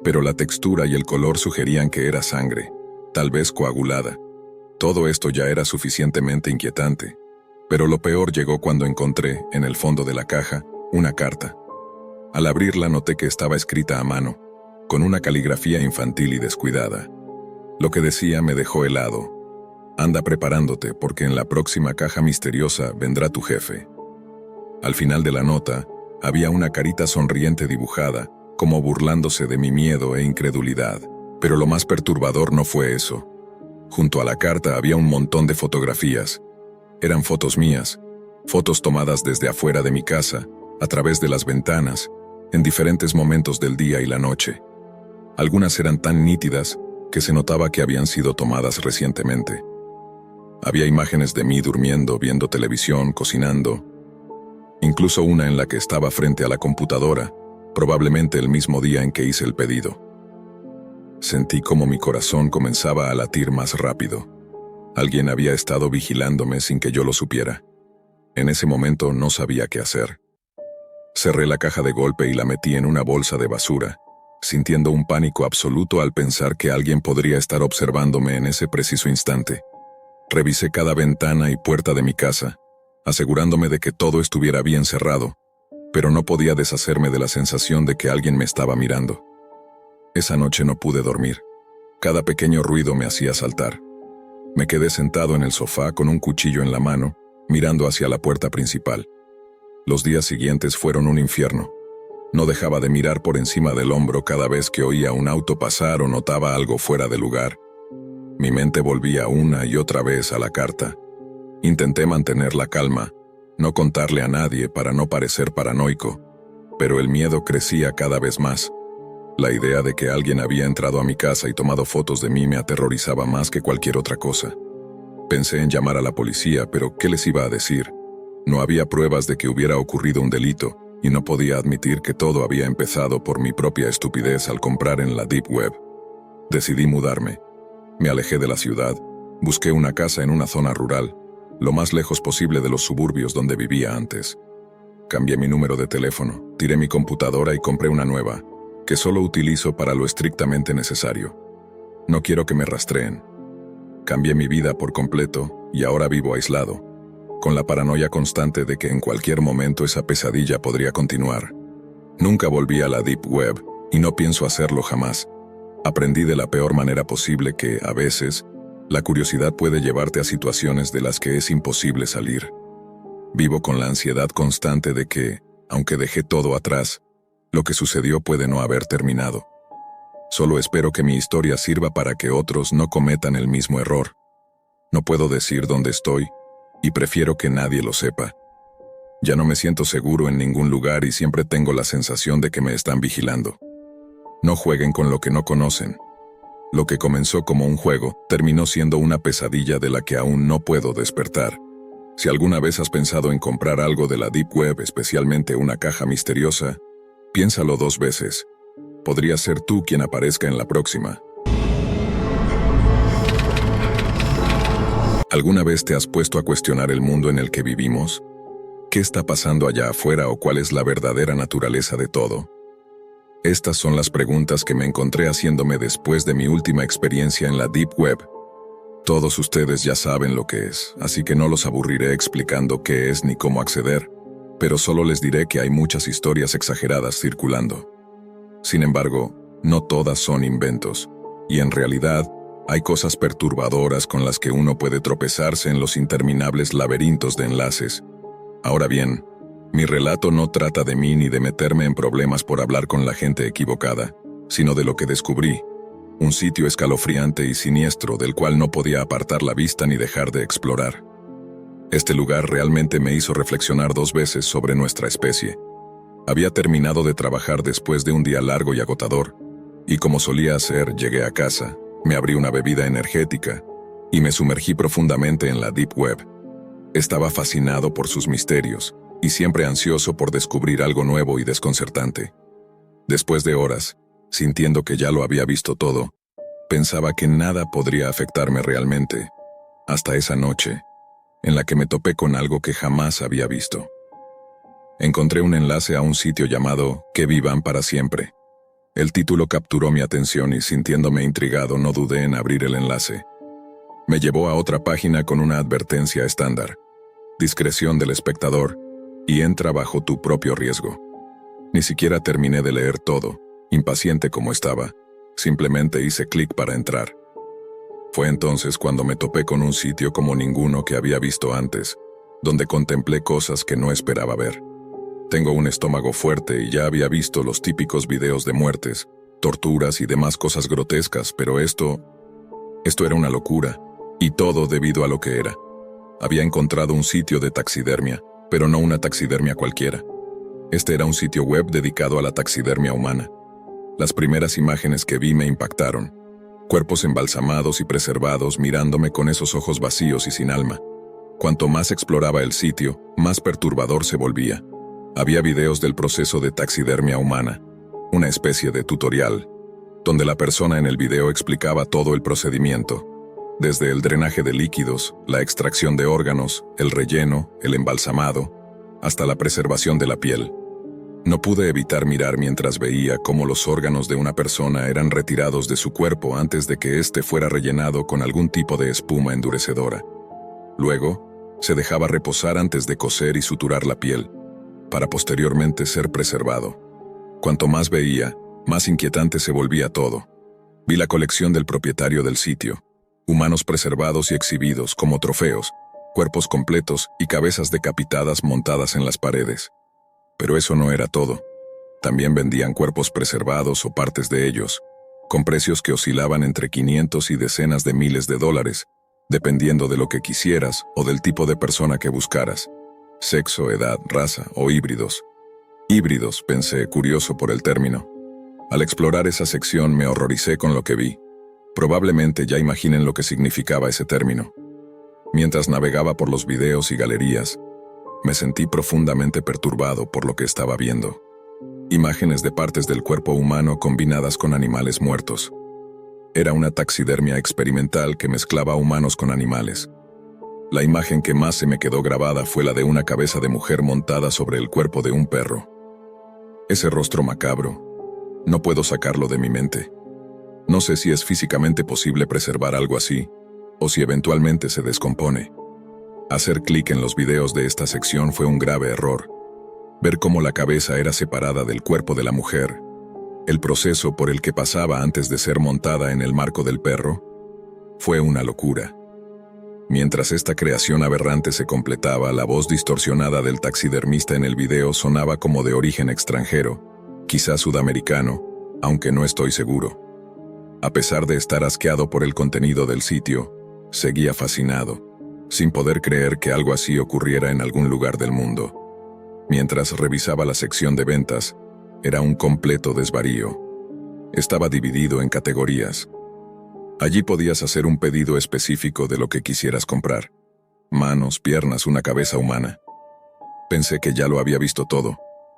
pero la textura y el color sugerían que era sangre, tal vez coagulada. Todo esto ya era suficientemente inquietante, pero lo peor llegó cuando encontré, en el fondo de la caja, una carta. Al abrirla noté que estaba escrita a mano, con una caligrafía infantil y descuidada. Lo que decía me dejó helado. Anda preparándote porque en la próxima caja misteriosa vendrá tu jefe. Al final de la nota, había una carita sonriente dibujada, como burlándose de mi miedo e incredulidad. Pero lo más perturbador no fue eso. Junto a la carta había un montón de fotografías. Eran fotos mías, fotos tomadas desde afuera de mi casa, a través de las ventanas, en diferentes momentos del día y la noche. Algunas eran tan nítidas que se notaba que habían sido tomadas recientemente. Había imágenes de mí durmiendo, viendo televisión, cocinando. Incluso una en la que estaba frente a la computadora, probablemente el mismo día en que hice el pedido. Sentí como mi corazón comenzaba a latir más rápido. Alguien había estado vigilándome sin que yo lo supiera. En ese momento no sabía qué hacer. Cerré la caja de golpe y la metí en una bolsa de basura, sintiendo un pánico absoluto al pensar que alguien podría estar observándome en ese preciso instante. Revisé cada ventana y puerta de mi casa, asegurándome de que todo estuviera bien cerrado, pero no podía deshacerme de la sensación de que alguien me estaba mirando. Esa noche no pude dormir. Cada pequeño ruido me hacía saltar. Me quedé sentado en el sofá con un cuchillo en la mano, mirando hacia la puerta principal. Los días siguientes fueron un infierno. No dejaba de mirar por encima del hombro cada vez que oía un auto pasar o notaba algo fuera de lugar. Mi mente volvía una y otra vez a la carta. Intenté mantener la calma, no contarle a nadie para no parecer paranoico, pero el miedo crecía cada vez más. La idea de que alguien había entrado a mi casa y tomado fotos de mí me aterrorizaba más que cualquier otra cosa. Pensé en llamar a la policía, pero ¿qué les iba a decir? No había pruebas de que hubiera ocurrido un delito, y no podía admitir que todo había empezado por mi propia estupidez al comprar en la Deep Web. Decidí mudarme. Me alejé de la ciudad, busqué una casa en una zona rural, lo más lejos posible de los suburbios donde vivía antes. Cambié mi número de teléfono, tiré mi computadora y compré una nueva, que solo utilizo para lo estrictamente necesario. No quiero que me rastreen. Cambié mi vida por completo y ahora vivo aislado, con la paranoia constante de que en cualquier momento esa pesadilla podría continuar. Nunca volví a la Deep Web y no pienso hacerlo jamás. Aprendí de la peor manera posible que, a veces, la curiosidad puede llevarte a situaciones de las que es imposible salir. Vivo con la ansiedad constante de que, aunque dejé todo atrás, lo que sucedió puede no haber terminado. Solo espero que mi historia sirva para que otros no cometan el mismo error. No puedo decir dónde estoy, y prefiero que nadie lo sepa. Ya no me siento seguro en ningún lugar y siempre tengo la sensación de que me están vigilando. No jueguen con lo que no conocen. Lo que comenzó como un juego, terminó siendo una pesadilla de la que aún no puedo despertar. Si alguna vez has pensado en comprar algo de la Deep Web, especialmente una caja misteriosa, piénsalo 2 veces. Podría ser tú quien aparezca en la próxima. ¿Alguna vez te has puesto a cuestionar el mundo en el que vivimos? ¿Qué está pasando allá afuera o cuál es la verdadera naturaleza de todo? Estas son las preguntas que me encontré haciéndome después de mi última experiencia en la Deep Web. Todos ustedes ya saben lo que es, así que no los aburriré explicando qué es ni cómo acceder, pero solo les diré que hay muchas historias exageradas circulando. Sin embargo, no todas son inventos, y en realidad, hay cosas perturbadoras con las que uno puede tropezarse en los interminables laberintos de enlaces. Ahora bien, mi relato no trata de mí ni de meterme en problemas por hablar con la gente equivocada, sino de lo que descubrí, un sitio escalofriante y siniestro del cual no podía apartar la vista ni dejar de explorar. Este lugar realmente me hizo reflexionar 2 veces sobre nuestra especie. Había terminado de trabajar después de un día largo y agotador, y como solía hacer, llegué a casa, me abrí una bebida energética y me sumergí profundamente en la Deep Web. Estaba fascinado por sus misterios y siempre ansioso por descubrir algo nuevo y desconcertante. Después de horas, sintiendo que ya lo había visto todo, pensaba que nada podría afectarme realmente, hasta esa noche, en la que me topé con algo que jamás había visto. Encontré un enlace a un sitio llamado Que vivan para siempre. El título capturó mi atención y sintiéndome intrigado no dudé en abrir el enlace. Me llevó a otra página con una advertencia estándar. Discreción del espectador, y entra bajo tu propio riesgo. Ni siquiera terminé de leer todo, impaciente como estaba, simplemente hice clic para entrar. Fue entonces cuando me topé con un sitio como ninguno que había visto antes, donde contemplé cosas que no esperaba ver. Tengo un estómago fuerte y ya había visto los típicos videos de muertes, torturas y demás cosas grotescas, pero esto era una locura, y todo debido a lo que era. Había encontrado un sitio de taxidermia, pero no una taxidermia cualquiera. Este era un sitio web dedicado a la taxidermia humana. Las primeras imágenes que vi me impactaron. Cuerpos embalsamados y preservados mirándome con esos ojos vacíos y sin alma. Cuanto más exploraba el sitio, más perturbador se volvía. Había videos del proceso de taxidermia humana, una especie de tutorial, donde la persona en el video explicaba todo el procedimiento, desde el drenaje de líquidos, la extracción de órganos, el relleno, el embalsamado, hasta la preservación de la piel. No pude evitar mirar mientras veía cómo los órganos de una persona eran retirados de su cuerpo antes de que éste fuera rellenado con algún tipo de espuma endurecedora. Luego, se dejaba reposar antes de coser y suturar la piel, para posteriormente ser preservado. Cuanto más veía, más inquietante se volvía todo. Vi la colección del propietario del sitio, humanos preservados y exhibidos como trofeos, cuerpos completos y cabezas decapitadas montadas en las paredes. Pero eso no era todo. También vendían cuerpos preservados o partes de ellos, con precios que oscilaban entre 500 y decenas de miles de dólares, dependiendo de lo que quisieras o del tipo de persona que buscaras. Sexo, edad, raza o híbridos. Híbridos, pensé, curioso por el término. Al explorar esa sección me horroricé con lo que vi. Probablemente ya imaginen lo que significaba ese término. Mientras navegaba por los videos y galerías, me sentí profundamente perturbado por lo que estaba viendo. Imágenes de partes del cuerpo humano combinadas con animales muertos. Era una taxidermia experimental que mezclaba humanos con animales. La imagen que más se me quedó grabada fue la de una cabeza de mujer montada sobre el cuerpo de un perro. Ese rostro macabro, no puedo sacarlo de mi mente. No sé si es físicamente posible preservar algo así, o si eventualmente se descompone. Hacer clic en los videos de esta sección fue un grave error. Ver cómo la cabeza era separada del cuerpo de la mujer, el proceso por el que pasaba antes de ser montada en el marco del perro, fue una locura. Mientras esta creación aberrante se completaba, la voz distorsionada del taxidermista en el video sonaba como de origen extranjero, quizás sudamericano, aunque no estoy seguro. A pesar de estar asqueado por el contenido del sitio, seguía fascinado, sin poder creer que algo así ocurriera en algún lugar del mundo. Mientras revisaba la sección de ventas, era un completo desvarío. Estaba dividido en categorías. Allí podías hacer un pedido específico de lo que quisieras comprar. Manos, piernas, una cabeza humana. Pensé que ya lo había visto todo,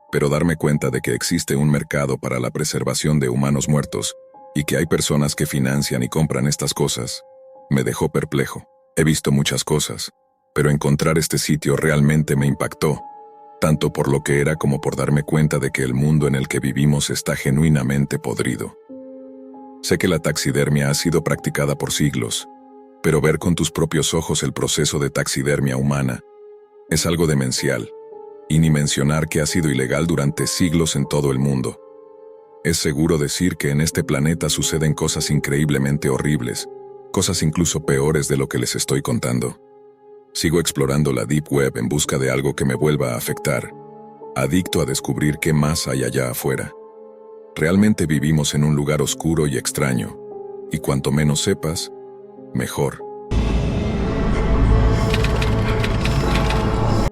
pero darme cuenta de que existe un mercado para la preservación de humanos muertos y que hay personas que financian y compran estas cosas, me dejó perplejo. He visto muchas cosas, pero encontrar este sitio realmente me impactó. tanto por lo que era como por darme cuenta de que el mundo en el que vivimos está genuinamente podrido. Sé que la taxidermia ha sido practicada por siglos, pero ver con tus propios ojos el proceso de taxidermia humana es algo demencial, y ni mencionar que ha sido ilegal durante siglos en todo el mundo. Es seguro decir que en este planeta suceden cosas increíblemente horribles, cosas incluso peores de lo que les estoy contando. Sigo explorando la Deep Web en busca de algo que me vuelva a afectar, adicto a descubrir qué más hay allá afuera. Realmente vivimos en un lugar oscuro y extraño, y cuanto menos sepas, mejor.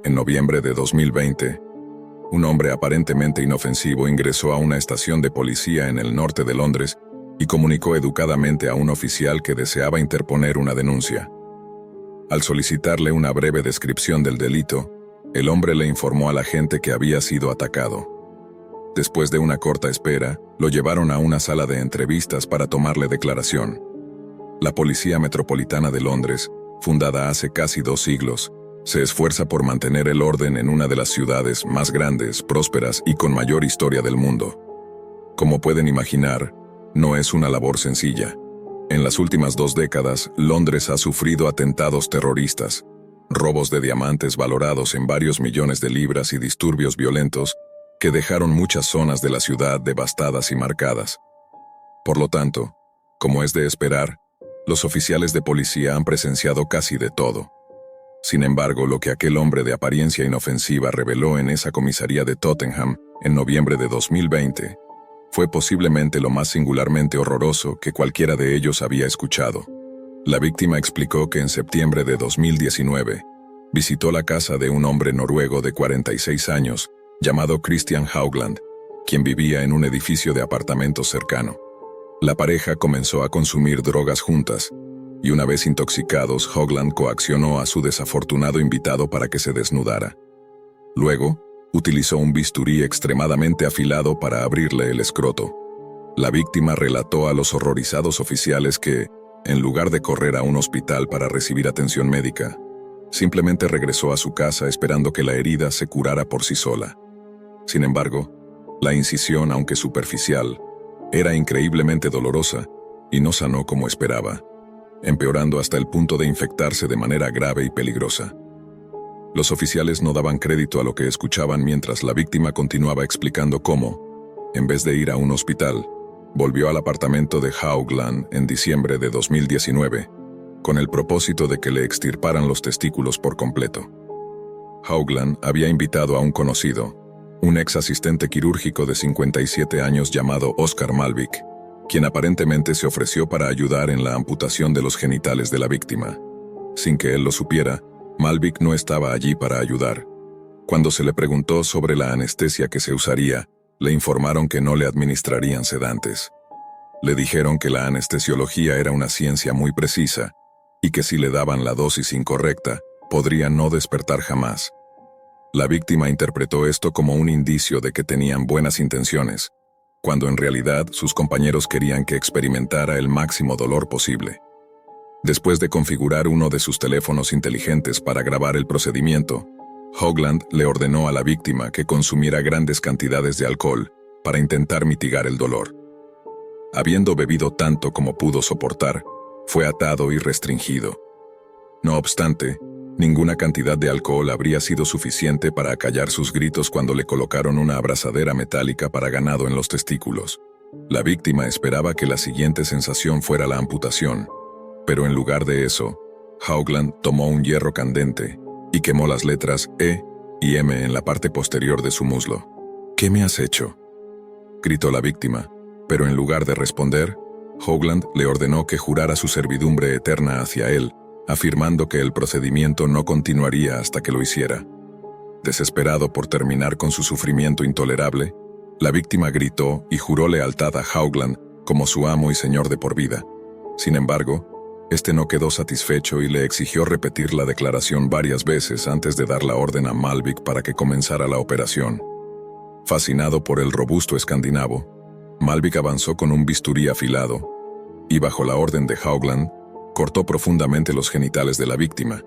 En noviembre de 2020, un hombre aparentemente inofensivo ingresó a una estación de policía en el norte de Londres y comunicó educadamente a un oficial que deseaba interponer una denuncia. Al solicitarle una breve descripción del delito, el hombre le informó al agente que había sido atacado. Después de una corta espera, lo llevaron a una sala de entrevistas para tomarle declaración. La Policía Metropolitana de Londres, fundada hace casi 2 siglos, se esfuerza por mantener el orden en una de las ciudades más grandes, prósperas y con mayor historia del mundo. Como pueden imaginar, no es una labor sencilla. En las últimas 2 décadas, Londres ha sufrido atentados terroristas, robos de diamantes valorados en varios millones de libras y disturbios violentos que dejaron muchas zonas de la ciudad devastadas y marcadas. Por lo tanto, como es de esperar, los oficiales de policía han presenciado casi de todo. Sin embargo, lo que aquel hombre de apariencia inofensiva reveló en esa comisaría de Tottenham en noviembre de 2020 fue posiblemente lo más singularmente horroroso que cualquiera de ellos había escuchado. La víctima explicó que en septiembre de 2019 visitó la casa de un hombre noruego de 46 años llamado Christian Haugland, quien vivía en un edificio de apartamentos cercano. La pareja comenzó a consumir drogas juntas, y una vez intoxicados, Haugland coaccionó a su desafortunado invitado para que se desnudara. Luego, utilizó un bisturí extremadamente afilado para abrirle el escroto. La víctima relató a los horrorizados oficiales que, en lugar de correr a un hospital para recibir atención médica, simplemente regresó a su casa esperando que la herida se curara por sí sola. Sin embargo, la incisión, aunque superficial, era increíblemente dolorosa y no sanó como esperaba, empeorando hasta el punto de infectarse de manera grave y peligrosa. Los oficiales no daban crédito a lo que escuchaban mientras la víctima continuaba explicando cómo, en vez de ir a un hospital, volvió al apartamento de Haugland en diciembre de 2019, con el propósito de que le extirparan los testículos por completo. Haugland había invitado a un conocido, un ex asistente quirúrgico de 57 años llamado Oscar Malvik, quien aparentemente se ofreció para ayudar en la amputación de los genitales de la víctima. Sin que él lo supiera, Malvik no estaba allí para ayudar. Cuando se le preguntó sobre la anestesia que se usaría, le informaron que no le administrarían sedantes. Le dijeron que la anestesiología era una ciencia muy precisa y que si le daban la dosis incorrecta, podría no despertar jamás. La víctima interpretó esto como un indicio de que tenían buenas intenciones, cuando en realidad sus compañeros querían que experimentara el máximo dolor posible. Después de configurar uno de sus teléfonos inteligentes para grabar el procedimiento, Haugland le ordenó a la víctima que consumiera grandes cantidades de alcohol para intentar mitigar el dolor. Habiendo bebido tanto como pudo soportar, fue atado y restringido. No obstante, ninguna cantidad de alcohol habría sido suficiente para acallar sus gritos cuando le colocaron una abrazadera metálica para ganado en los testículos. La víctima esperaba que la siguiente sensación fuera la amputación, pero en lugar de eso, Haugland tomó un hierro candente y quemó las letras E y M en la parte posterior de su muslo. ¿Qué me has hecho?, gritó la víctima, pero en lugar de responder, Haugland le ordenó que jurara su servidumbre eterna hacia él, afirmando que el procedimiento no continuaría hasta que lo hiciera. Desesperado por terminar con su sufrimiento intolerable, la víctima gritó y juró lealtad a Haugland como su amo y señor de por vida. Sin embargo, este no quedó satisfecho y le exigió repetir la declaración varias veces antes de dar la orden a Malvik para que comenzara la operación. Fascinado por el robusto escandinavo, Malvik avanzó con un bisturí afilado y, bajo la orden de Haugland, cortó profundamente los genitales de la víctima.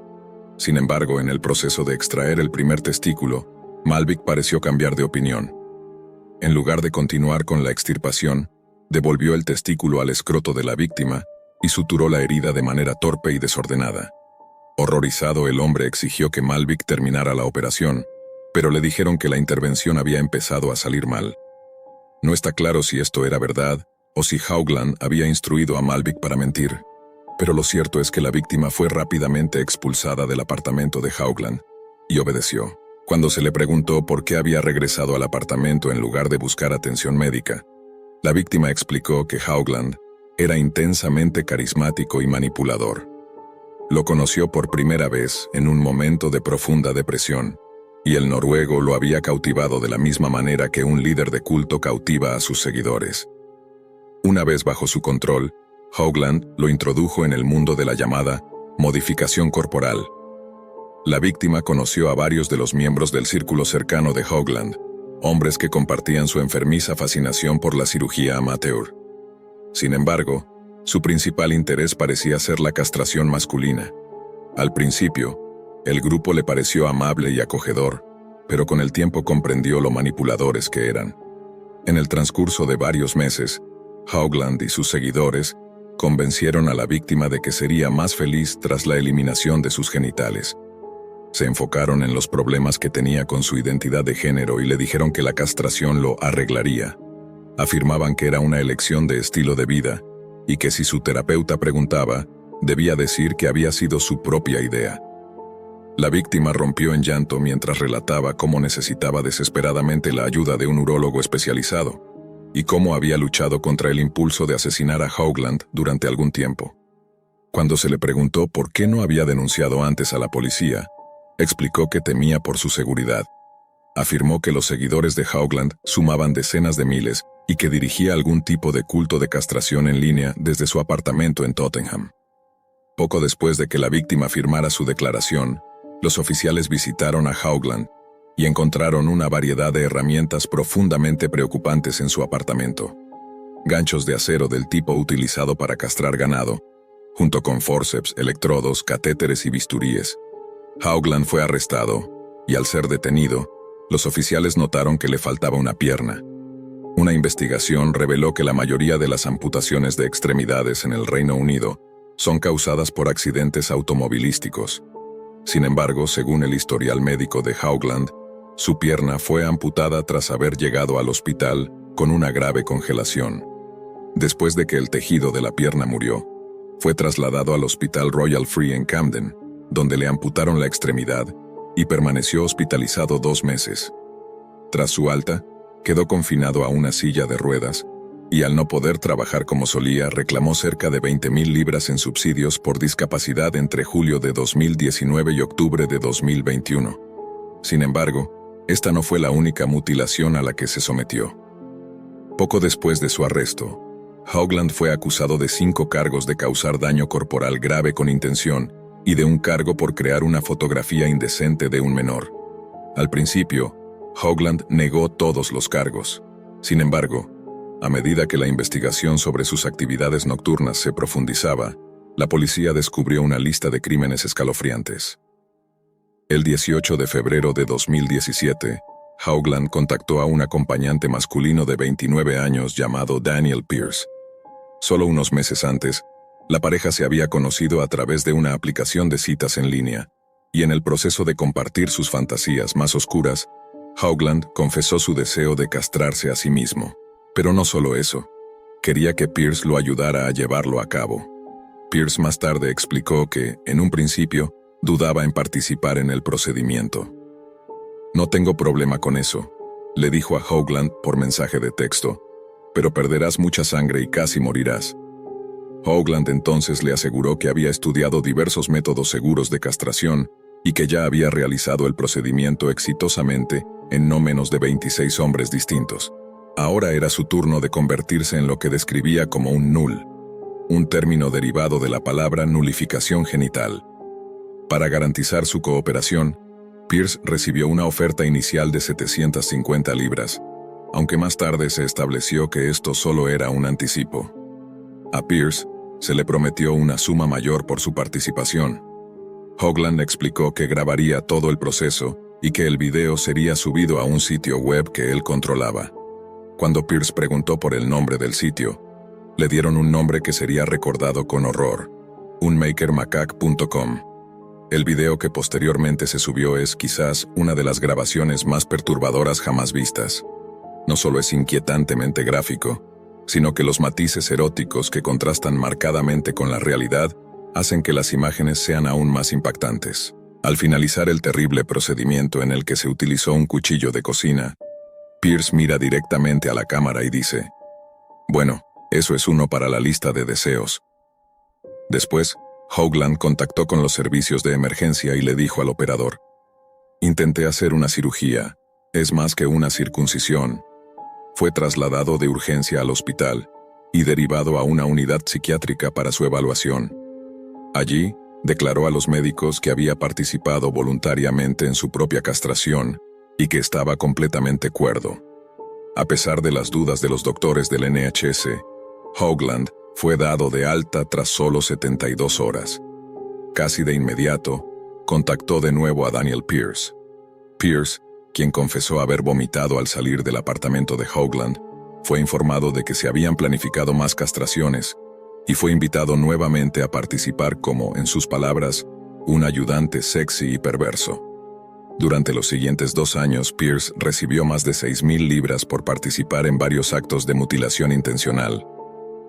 Sin embargo, en el proceso de extraer el primer testículo, Malvik pareció cambiar de opinión. En lugar de continuar con la extirpación, devolvió el testículo al escroto de la víctima y suturó la herida de manera torpe y desordenada. Horrorizado, el hombre exigió que Malvik terminara la operación, pero le dijeron que la intervención había empezado a salir mal. No está claro si esto era verdad o si Haugland había instruido a Malvik para mentir, pero lo cierto es que la víctima fue rápidamente expulsada del apartamento de Haugland y obedeció. Cuando se le preguntó por qué había regresado al apartamento en lugar de buscar atención médica, la víctima explicó que Haugland era intensamente carismático y manipulador. Lo conoció por primera vez en un momento de profunda depresión, y el noruego lo había cautivado de la misma manera que un líder de culto cautiva a sus seguidores. Una vez bajo su control, Haugland lo introdujo en el mundo de la llamada modificación corporal. La víctima conoció a varios de los miembros del círculo cercano de Haugland, hombres que compartían su enfermiza fascinación por la cirugía amateur. Sin embargo, su principal interés parecía ser la castración masculina. Al principio, el grupo le pareció amable y acogedor, pero con el tiempo comprendió lo manipuladores que eran. En el transcurso de varios meses, Haugland y sus seguidores convencieron a la víctima de que sería más feliz tras la eliminación de sus genitales. Se enfocaron en los problemas que tenía con su identidad de género y le dijeron que la castración lo arreglaría. Afirmaban que era una elección de estilo de vida y que si su terapeuta preguntaba, debía decir que había sido su propia idea. La víctima rompió en llanto mientras relataba cómo necesitaba desesperadamente la ayuda de un urólogo especializado y cómo había luchado contra el impulso de asesinar a Haugland durante algún tiempo. Cuando se le preguntó por qué no había denunciado antes a la policía, explicó que temía por su seguridad. Afirmó que los seguidores de Haugland sumaban decenas de miles y que dirigía algún tipo de culto de castración en línea desde su apartamento en Tottenham. Poco después de que la víctima firmara su declaración, los oficiales visitaron a Haugland y encontraron una variedad de herramientas profundamente preocupantes en su apartamento. Ganchos de acero del tipo utilizado para castrar ganado, junto con forceps, electrodos, catéteres y bisturíes. Haugland fue arrestado, y al ser detenido, los oficiales notaron que le faltaba una pierna. Una investigación reveló que la mayoría de las amputaciones de extremidades en el Reino Unido son causadas por accidentes automovilísticos. Sin embargo, según el historial médico de Haugland, su pierna fue amputada tras haber llegado al hospital con una grave congelación. Después de que el tejido de la pierna murió, fue trasladado al Hospital Royal Free en Camden, donde le amputaron la extremidad y permaneció hospitalizado 2 meses. Tras su alta, quedó confinado a una silla de ruedas y al no poder trabajar como solía, reclamó cerca de 20.000 libras en subsidios por discapacidad entre julio de 2019 y octubre de 2021. Sin embargo, esta no fue la única mutilación a la que se sometió. Poco después de su arresto, Haugland fue acusado de 5 cargos de causar daño corporal grave con intención y de un cargo por crear una fotografía indecente de un menor. Al principio, Haugland negó todos los cargos. Sin embargo, a medida que la investigación sobre sus actividades nocturnas se profundizaba, la policía descubrió una lista de crímenes escalofriantes. El 18 de febrero de 2017, Haugland contactó a un acompañante masculino de 29 años llamado Daniel Pierce. Solo unos meses antes, la pareja se había conocido a través de una aplicación de citas en línea, y en el proceso de compartir sus fantasías más oscuras, Haugland confesó su deseo de castrarse a sí mismo. Pero no solo eso, quería que Pierce lo ayudara a llevarlo a cabo. Pierce más tarde explicó que, en un principio, dudaba en participar en el procedimiento. «No tengo problema con eso», le dijo a Haugland por mensaje de texto, «pero perderás mucha sangre y casi morirás». Haugland entonces le aseguró que había estudiado diversos métodos seguros de castración y que ya había realizado el procedimiento exitosamente en no menos de 26 hombres distintos. Ahora era su turno de convertirse en lo que describía como un null, un término derivado de la palabra nulificación genital. Para garantizar su cooperación, Pierce recibió una oferta inicial de 750 libras, aunque más tarde se estableció que esto solo era un anticipo. A Pierce se le prometió una suma mayor por su participación. Haugland explicó que grabaría todo el proceso y que el video sería subido a un sitio web que él controlaba. Cuando Pierce preguntó por el nombre del sitio, le dieron un nombre que sería recordado con horror: unmakermacaque.com. El video que posteriormente se subió es quizás una de las grabaciones más perturbadoras jamás vistas. No solo es inquietantemente gráfico, sino que los matices eróticos que contrastan marcadamente con la realidad hacen que las imágenes sean aún más impactantes. Al finalizar el terrible procedimiento en el que se utilizó un cuchillo de cocina, Pierce mira directamente a la cámara y dice: «Bueno, eso es uno para la lista de deseos». Después, Hoagland contactó con los servicios de emergencia y le dijo al operador: «Intenté hacer una cirugía, es más que una circuncisión». Fue trasladado de urgencia al hospital y derivado a una unidad psiquiátrica para su evaluación. Allí, declaró a los médicos que había participado voluntariamente en su propia castración y que estaba completamente cuerdo. A pesar de las dudas de los doctores del NHS, Hoagland fue dado de alta tras solo 72 horas. Casi de inmediato, contactó de nuevo a Daniel Pierce. Pierce, quien confesó haber vomitado al salir del apartamento de Hoagland, fue informado de que se habían planificado más castraciones y fue invitado nuevamente a participar como, en sus palabras, un ayudante sexy y perverso. Durante los siguientes 2 años, Pierce recibió más de 6,000 libras por participar en varios actos de mutilación intencional.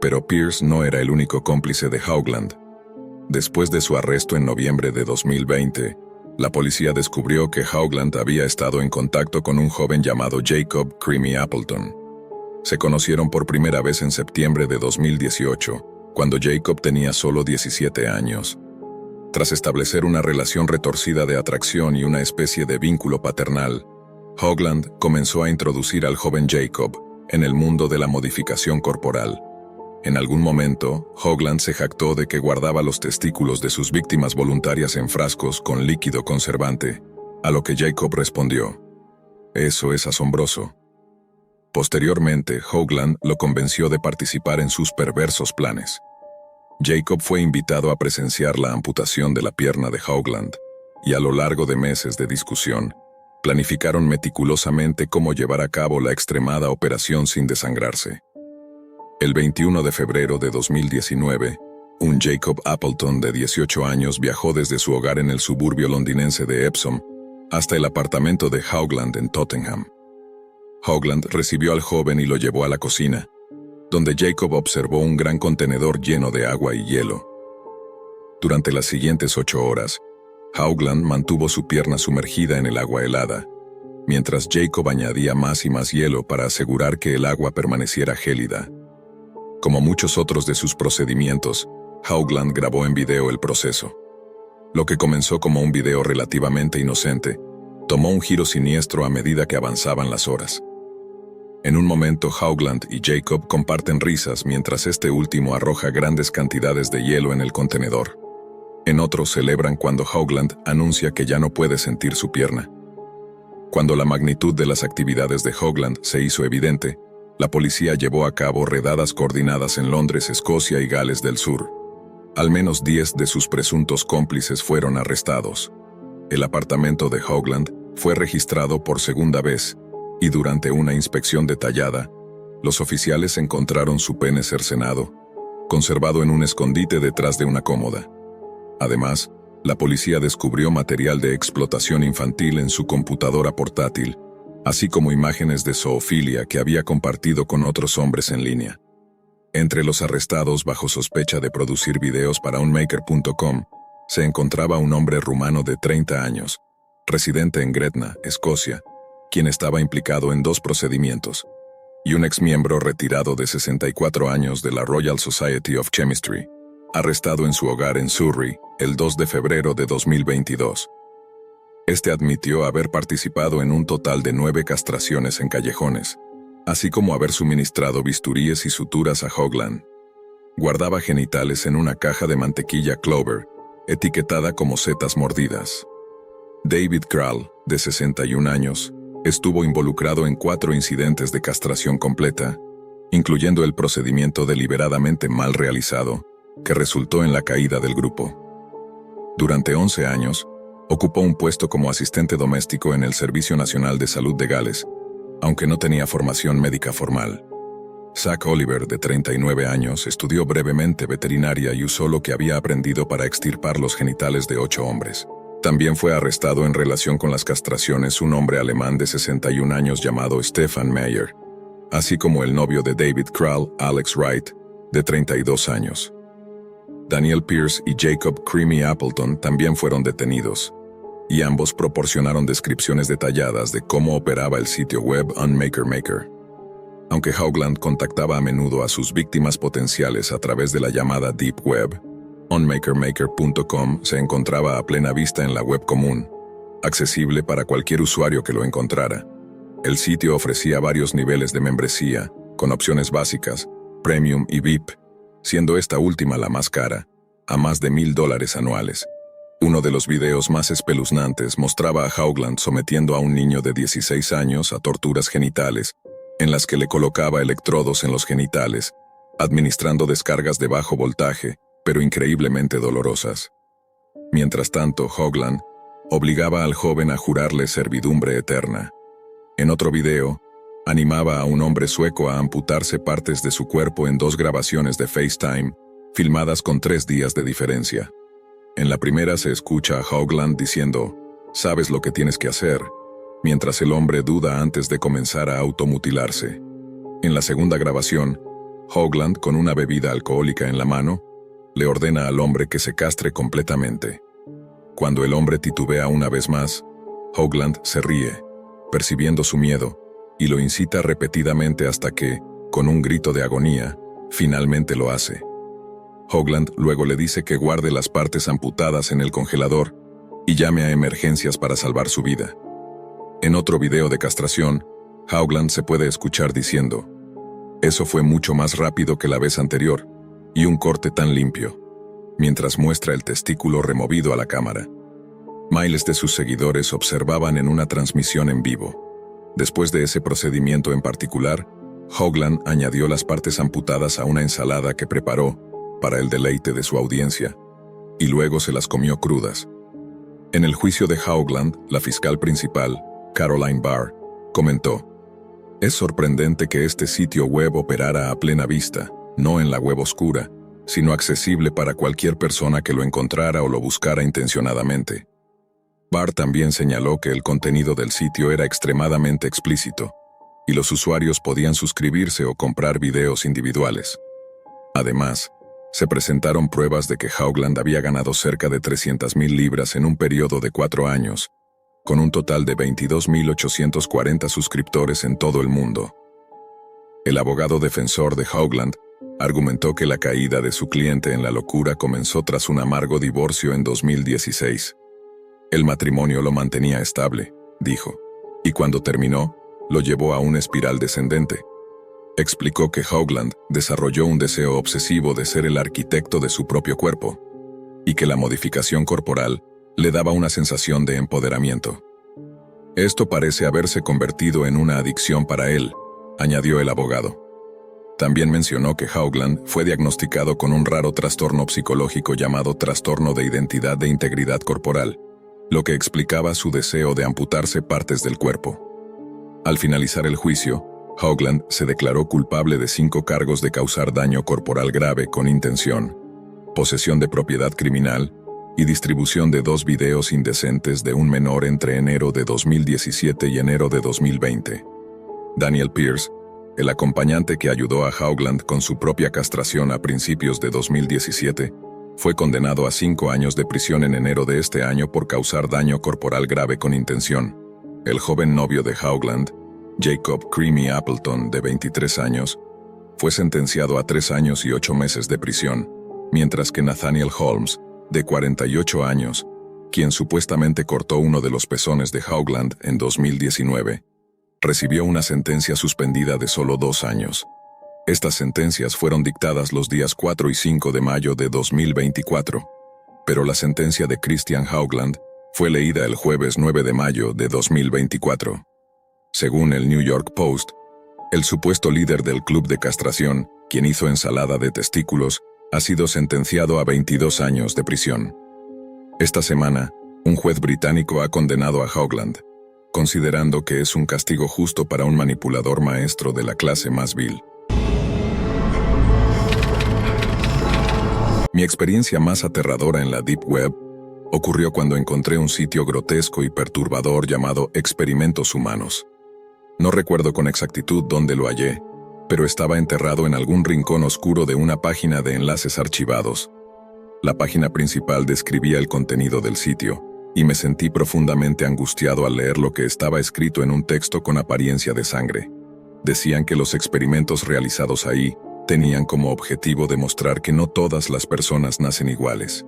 Pero Pierce no era el único cómplice de Hoagland. Después de su arresto en noviembre de 2020, la policía descubrió que Hoagland había estado en contacto con un joven llamado Jacob Creamy Appleton. Se conocieron por primera vez en septiembre de 2018, cuando Jacob tenía solo 17 años. Tras establecer una relación retorcida de atracción y una especie de vínculo paternal, Hoagland comenzó a introducir al joven Jacob en el mundo de la modificación corporal. En algún momento, Hoagland se jactó de que guardaba los testículos de sus víctimas voluntarias en frascos con líquido conservante, a lo que Jacob respondió: «Eso es asombroso». Posteriormente, Hoagland lo convenció de participar en sus perversos planes. Jacob fue invitado a presenciar la amputación de la pierna de Hoagland, y a lo largo de meses de discusión, planificaron meticulosamente cómo llevar a cabo la extremada operación sin desangrarse. El 21 de febrero de 2019, un Jacob Appleton de 18 años viajó desde su hogar en el suburbio londinense de Epsom hasta el apartamento de Hoagland en Tottenham. Hoagland recibió al joven y lo llevó a la cocina, donde Jacob observó un gran contenedor lleno de agua y hielo. Durante las siguientes 8 horas, Hoagland mantuvo su pierna sumergida en el agua helada, mientras Jacob añadía más y más hielo para asegurar que el agua permaneciera gélida. Como muchos otros de sus procedimientos, Hoagland grabó en video el proceso. Lo que comenzó como un video relativamente inocente, tomó un giro siniestro a medida que avanzaban las horas. En un momento, Hoagland y Jacob comparten risas mientras este último arroja grandes cantidades de hielo en el contenedor. En otro, celebran cuando Hoagland anuncia que ya no puede sentir su pierna. Cuando la magnitud de las actividades de Hoagland se hizo evidente, la policía llevó a cabo redadas coordinadas en Londres, Escocia y Gales del Sur. Al menos 10 de sus presuntos cómplices fueron arrestados. El apartamento de Hoagland fue registrado por segunda vez, y durante una inspección detallada, los oficiales encontraron su pene cercenado, conservado en un escondite detrás de una cómoda. Además, la policía descubrió material de explotación infantil en su computadora portátil, así como imágenes de zoofilia que había compartido con otros hombres en línea. Entre los arrestados bajo sospecha de producir videos para unmaker.com, se encontraba un hombre rumano de 30 años, residente en Gretna, Escocia, quien estaba implicado en 2 procedimientos, y un exmiembro retirado de 64 años de la Royal Society of Chemistry, arrestado en su hogar en Surrey el 2 de febrero de 2022. Este admitió haber participado en un total de 9 castraciones en callejones, así como haber suministrado bisturíes y suturas a Hoagland. Guardaba genitales en una caja de mantequilla Clover, etiquetada como setas mordidas. David Krall, de 61 años, estuvo involucrado en 4 incidentes de castración completa, incluyendo el procedimiento deliberadamente mal realizado, que resultó en la caída del grupo. Durante 11 años, Ocupó un puesto como asistente doméstico en el Servicio Nacional de Salud de Gales, aunque no tenía formación médica formal. Zach Oliver, de 39 años, estudió brevemente veterinaria y usó lo que había aprendido para extirpar los genitales de 8 hombres. También fue arrestado en relación con las castraciones un hombre alemán de 61 años llamado Stefan Meyer, así como el novio de David Krall, Alex Wright, de 32 años. Daniel Pierce y Jacob Creamy Appleton también fueron detenidos, y ambos proporcionaron descripciones detalladas de cómo operaba el sitio web Unmaker. Aunque Haugland contactaba a menudo a sus víctimas potenciales a través de la llamada Deep Web, Unmaker.com se encontraba a plena vista en la web común, accesible para cualquier usuario que lo encontrara. El sitio ofrecía varios niveles de membresía, con opciones básicas, Premium y VIP, siendo esta última la más cara, a más de $1,000 anuales. Uno de los videos más espeluznantes mostraba a Haugland sometiendo a un niño de 16 años a torturas genitales, en las que le colocaba electrodos en los genitales, administrando descargas de bajo voltaje, pero increíblemente dolorosas. Mientras tanto, Haugland obligaba al joven a jurarle servidumbre eterna. En otro video, animaba a un hombre sueco a amputarse partes de su cuerpo en 2 grabaciones de FaceTime, filmadas con 3 días de diferencia. En la primera se escucha a Haugland diciendo, «Sabes lo que tienes que hacer», mientras el hombre duda antes de comenzar a automutilarse. En la segunda grabación, Haugland, con una bebida alcohólica en la mano, le ordena al hombre que se castre completamente. Cuando el hombre titubea una vez más, Haugland se ríe, percibiendo su miedo, y lo incita repetidamente hasta que, con un grito de agonía, finalmente lo hace. Haugland luego le dice que guarde las partes amputadas en el congelador y llame a emergencias para salvar su vida. En otro video de castración, Haugland se puede escuchar diciendo, «Eso fue mucho más rápido que la vez anterior, y un corte tan limpio», mientras muestra el testículo removido a la cámara. Miles de sus seguidores observaban en una transmisión en vivo. Después de ese procedimiento en particular, Haugland añadió las partes amputadas a una ensalada que preparó para el deleite de su audiencia, y luego se las comió crudas. En el juicio de Haugland, la fiscal principal, Caroline Barr, comentó, «Es sorprendente que este sitio web operara a plena vista, no en la web oscura, sino accesible para cualquier persona que lo encontrara o lo buscara intencionadamente». Barr también señaló que el contenido del sitio era extremadamente explícito, y los usuarios podían suscribirse o comprar videos individuales. Además, se presentaron pruebas de que Haugland había ganado cerca de 300,000 libras en un periodo de 4 años, con un total de 22,840 suscriptores en todo el mundo. El abogado defensor de Haugland argumentó que la caída de su cliente en la locura comenzó tras un amargo divorcio en 2016. El matrimonio lo mantenía estable, dijo, y cuando terminó, lo llevó a una espiral descendente. Explicó que Haugland desarrolló un deseo obsesivo de ser el arquitecto de su propio cuerpo, y que la modificación corporal le daba una sensación de empoderamiento. Esto parece haberse convertido en una adicción para él, añadió el abogado. También mencionó que Haugland fue diagnosticado con un raro trastorno psicológico llamado trastorno de identidad de integridad corporal, lo que explicaba su deseo de amputarse partes del cuerpo. Al finalizar el juicio, Haugland se declaró culpable de 5 cargos de causar daño corporal grave con intención, posesión de propiedad criminal y distribución de 2 videos indecentes de un menor entre enero de 2017 y enero de 2020. Daniel Pierce, el acompañante que ayudó a Haugland con su propia castración a principios de 2017, fue condenado a 5 años de prisión en enero de este año por causar daño corporal grave con intención. El joven novio de Haugland, Jacob Creamy Appleton, de 23 años, fue sentenciado a 3 años y 8 meses de prisión, mientras que Nathaniel Holmes, de 48 años, quien supuestamente cortó uno de los pezones de Haugland en 2019, recibió una sentencia suspendida de solo 2 años. Estas sentencias fueron dictadas los días 4 y 5 de mayo de 2024, pero la sentencia de Christian Haugland fue leída el jueves 9 de mayo de 2024. Según el New York Post, el supuesto líder del club de castración, quien hizo ensalada de testículos, ha sido sentenciado a 22 años de prisión. Esta semana, Un juez británico ha condenado a Hoagland, considerando que es un castigo justo para un manipulador maestro de la clase más vil. Mi experiencia más aterradora en la Deep Web ocurrió cuando encontré un sitio grotesco y perturbador llamado Experimentos Humanos. No recuerdo con exactitud dónde lo hallé, pero estaba enterrado en algún rincón oscuro de una página de enlaces archivados. La página principal describía el contenido del sitio, y me sentí profundamente angustiado al leer lo que estaba escrito en un texto con apariencia de sangre. Decían que los experimentos realizados ahí tenían como objetivo demostrar que no todas las personas nacen iguales.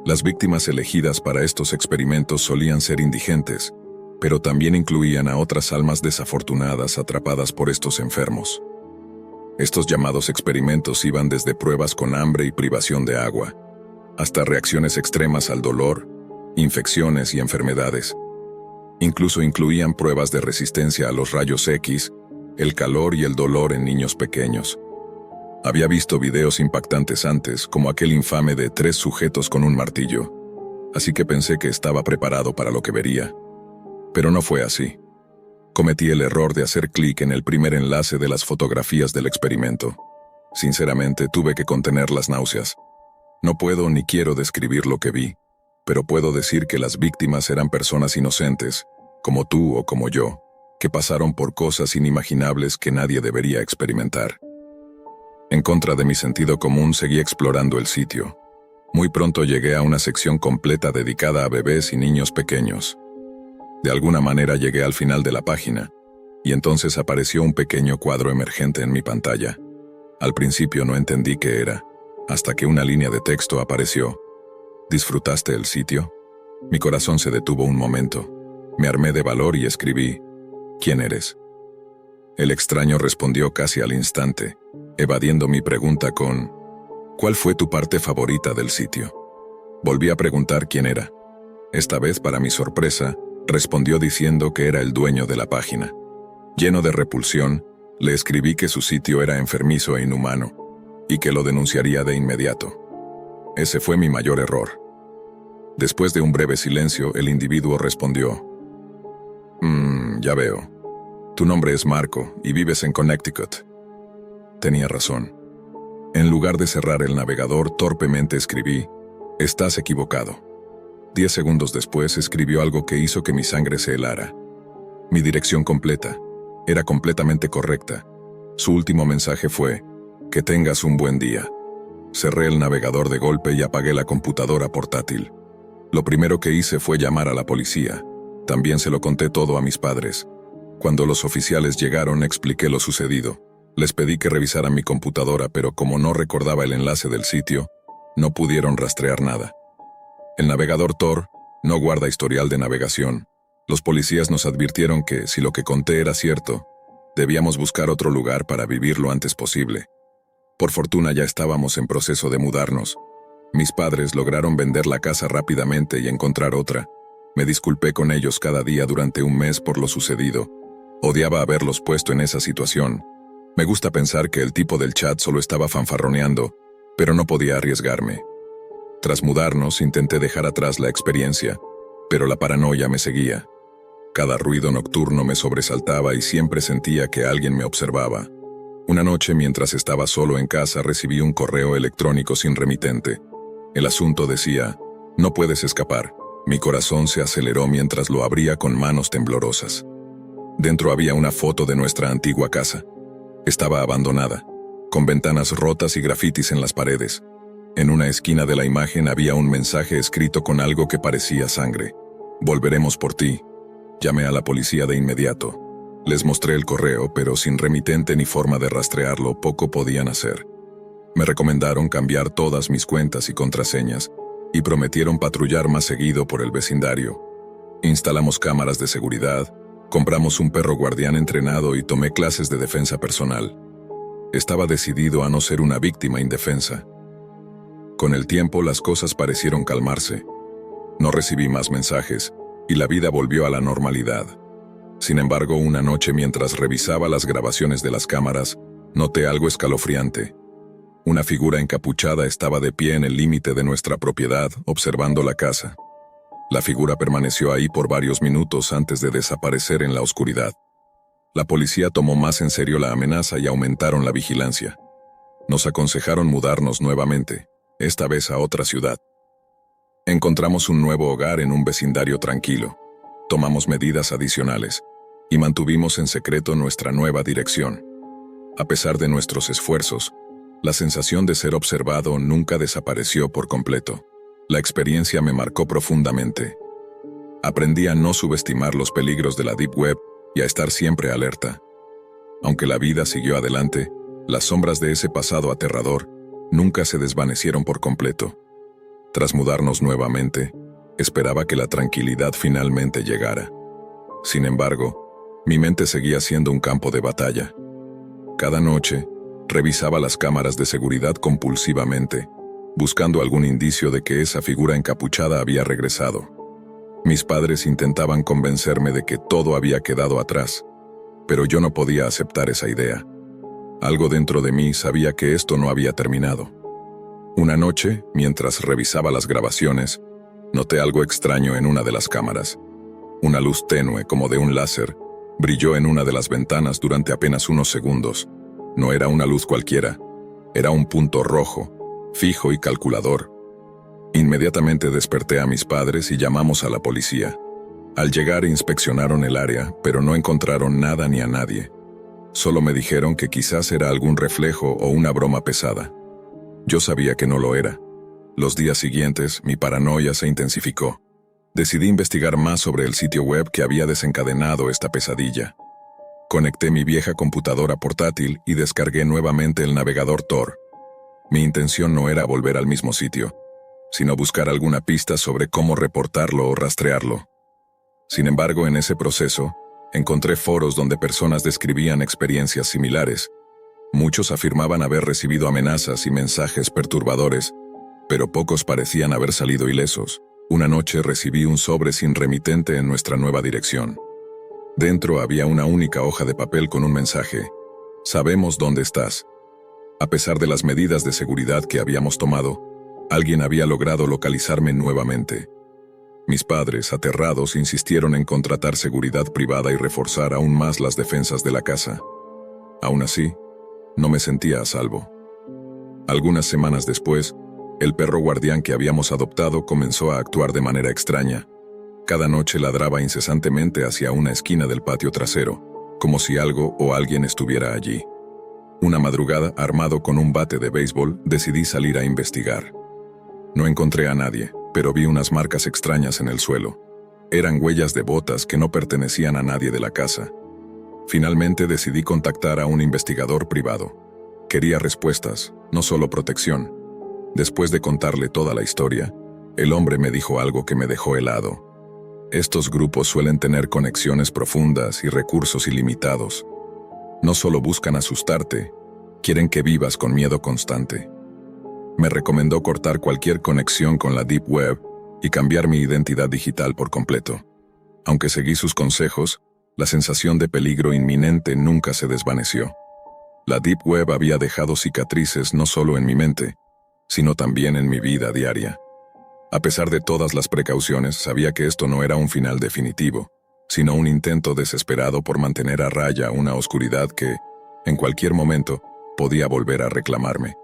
Las víctimas elegidas para estos experimentos solían ser indigentes, pero también incluían a otras almas desafortunadas atrapadas por estos enfermos. Estos llamados experimentos iban desde pruebas con hambre y privación de agua, hasta reacciones extremas al dolor, infecciones y enfermedades. Incluso incluían pruebas de resistencia a los rayos X, el calor y el dolor en niños pequeños. Había visto videos impactantes antes, como aquel infame de 3 sujetos con un martillo, así que pensé que estaba preparado para lo que vería. Pero no fue así. Cometí el error de hacer clic en el primer enlace de las fotografías del experimento. Sinceramente, tuve que contener las náuseas. No puedo ni quiero describir lo que vi, pero puedo decir que las víctimas eran personas inocentes, como tú o como yo, que pasaron por cosas inimaginables que nadie debería experimentar. En contra de mi sentido común, seguí explorando el sitio. Muy pronto llegué a una sección completa dedicada a bebés y niños pequeños. De alguna manera llegué al final de la página, y entonces apareció un pequeño cuadro emergente en mi pantalla. Al principio no entendí qué era, hasta que una línea de texto apareció. ¿Disfrutaste el sitio? Mi corazón se detuvo un momento. Me armé de valor y escribí: ¿Quién eres? El extraño respondió casi al instante, evadiendo mi pregunta con: ¿Cuál fue tu parte favorita del sitio? Volví a preguntar quién era. Esta vez, para mi sorpresa, respondió diciendo que era el dueño de la página. Lleno de repulsión, le escribí que su sitio era enfermizo e inhumano, y que lo denunciaría de inmediato. Ese fue mi mayor error. Después de un breve silencio, el individuo respondió: Ya veo. Tu nombre es Marco y vives en Connecticut. Tenía razón. En lugar de cerrar el navegador, torpemente escribí: Estás equivocado. 10 segundos después escribió algo que hizo que mi sangre se helara. Mi dirección completa. Era completamente correcta. Su último mensaje fue: Que tengas un buen día. Cerré el navegador de golpe y apagué la computadora portátil. Lo primero que hice fue llamar a la policía. También se lo conté todo a mis padres. Cuando los oficiales llegaron, expliqué lo sucedido. Les pedí que revisaran mi computadora, pero como no recordaba el enlace del sitio, no pudieron rastrear nada. El navegador Tor no guarda historial de navegación. Los policías nos advirtieron que, si lo que conté era cierto, debíamos buscar otro lugar para vivir lo antes posible. Por fortuna ya estábamos en proceso de mudarnos. Mis padres lograron vender la casa rápidamente y encontrar otra. Me disculpé con ellos cada día durante un mes por lo sucedido. Odiaba haberlos puesto en esa situación. Me gusta pensar que el tipo del chat solo estaba fanfarroneando, pero no podía arriesgarme. Tras mudarnos, intenté dejar atrás la experiencia, pero la paranoia me seguía. Cada ruido nocturno me sobresaltaba y siempre sentía que alguien me observaba. Una noche, mientras estaba solo en casa, recibí un correo electrónico sin remitente. El asunto decía: No puedes escapar. Mi corazón se aceleró mientras lo abría con manos temblorosas. Dentro había una foto de nuestra antigua casa. Estaba abandonada, con ventanas rotas y grafitis en las paredes. En una esquina de la imagen había un mensaje escrito con algo que parecía sangre: Volveremos por ti. Llamé a la policía de inmediato. Les mostré el correo, pero sin remitente ni forma de rastrearlo, poco podían hacer. Me recomendaron cambiar todas mis cuentas y contraseñas, y prometieron patrullar más seguido por el vecindario. Instalamos cámaras de seguridad, compramos un perro guardián entrenado y tomé clases de defensa personal. Estaba decidido a no ser una víctima indefensa. Con el tiempo las cosas parecieron calmarse. No recibí más mensajes, y la vida volvió a la normalidad. Sin embargo, una noche mientras revisaba las grabaciones de las cámaras, noté algo escalofriante. Una figura encapuchada estaba de pie en el límite de nuestra propiedad, observando la casa. La figura permaneció ahí por varios minutos antes de desaparecer en la oscuridad. La policía tomó más en serio la amenaza y aumentaron la vigilancia. Nos aconsejaron mudarnos nuevamente, esta vez a otra ciudad. Encontramos un nuevo hogar en un vecindario tranquilo. Tomamos medidas adicionales y mantuvimos en secreto nuestra nueva dirección. A pesar de nuestros esfuerzos, la sensación de ser observado nunca desapareció por completo. La experiencia me marcó profundamente. Aprendí a no subestimar los peligros de la Deep Web y a estar siempre alerta. Aunque la vida siguió adelante, las sombras de ese pasado aterrador nunca se desvanecieron por completo. Tras mudarnos nuevamente, esperaba que la tranquilidad finalmente llegara. Sin embargo, mi mente seguía siendo un campo de batalla. Cada noche, revisaba las cámaras de seguridad compulsivamente, buscando algún indicio de que esa figura encapuchada había regresado. Mis padres intentaban convencerme de que todo había quedado atrás, pero yo no podía aceptar esa idea. Algo dentro de mí sabía que esto no había terminado. Una noche, mientras revisaba las grabaciones, noté algo extraño en una de las cámaras. Una luz tenue, como de un láser, brilló en una de las ventanas durante apenas unos segundos. No era una luz cualquiera, era un punto rojo, fijo y calculador. Inmediatamente desperté a mis padres y llamamos a la policía. Al llegar inspeccionaron el área, pero no encontraron nada ni a nadie. Solo me dijeron que quizás era algún reflejo o una broma pesada. Yo sabía que no lo era. Los días siguientes, mi paranoia se intensificó. Decidí investigar más sobre el sitio web que había desencadenado esta pesadilla. Conecté mi vieja computadora portátil y descargué nuevamente el navegador Tor. Mi intención no era volver al mismo sitio, sino buscar alguna pista sobre cómo reportarlo o rastrearlo. Sin embargo, en ese proceso, encontré foros donde personas describían experiencias similares. Muchos afirmaban haber recibido amenazas y mensajes perturbadores, pero pocos parecían haber salido ilesos. Una noche recibí un sobre sin remitente en nuestra nueva dirección. Dentro había una única hoja de papel con un mensaje: «Sabemos dónde estás». A pesar de las medidas de seguridad que habíamos tomado, alguien había logrado localizarme nuevamente. Mis padres, aterrados, insistieron en contratar seguridad privada y reforzar aún más las defensas de la casa. Aún así, no me sentía a salvo. Algunas semanas después, el perro guardián que habíamos adoptado comenzó a actuar de manera extraña. Cada noche ladraba incesantemente hacia una esquina del patio trasero, como si algo o alguien estuviera allí. Una madrugada, armado con un bate de béisbol, decidí salir a investigar. No encontré a nadie, pero vi unas marcas extrañas en el suelo. Eran huellas de botas que no pertenecían a nadie de la casa. Finalmente decidí contactar a un investigador privado. Quería respuestas, no solo protección. Después de contarle toda la historia, el hombre me dijo algo que me dejó helado. Estos grupos suelen tener conexiones profundas y recursos ilimitados. No solo buscan asustarte, quieren que vivas con miedo constante. Me recomendó cortar cualquier conexión con la Deep Web y cambiar mi identidad digital por completo. Aunque seguí sus consejos, la sensación de peligro inminente nunca se desvaneció. La Deep Web había dejado cicatrices no solo en mi mente, sino también en mi vida diaria. A pesar de todas las precauciones, sabía que esto no era un final definitivo, sino un intento desesperado por mantener a raya una oscuridad que, en cualquier momento, podía volver a reclamarme.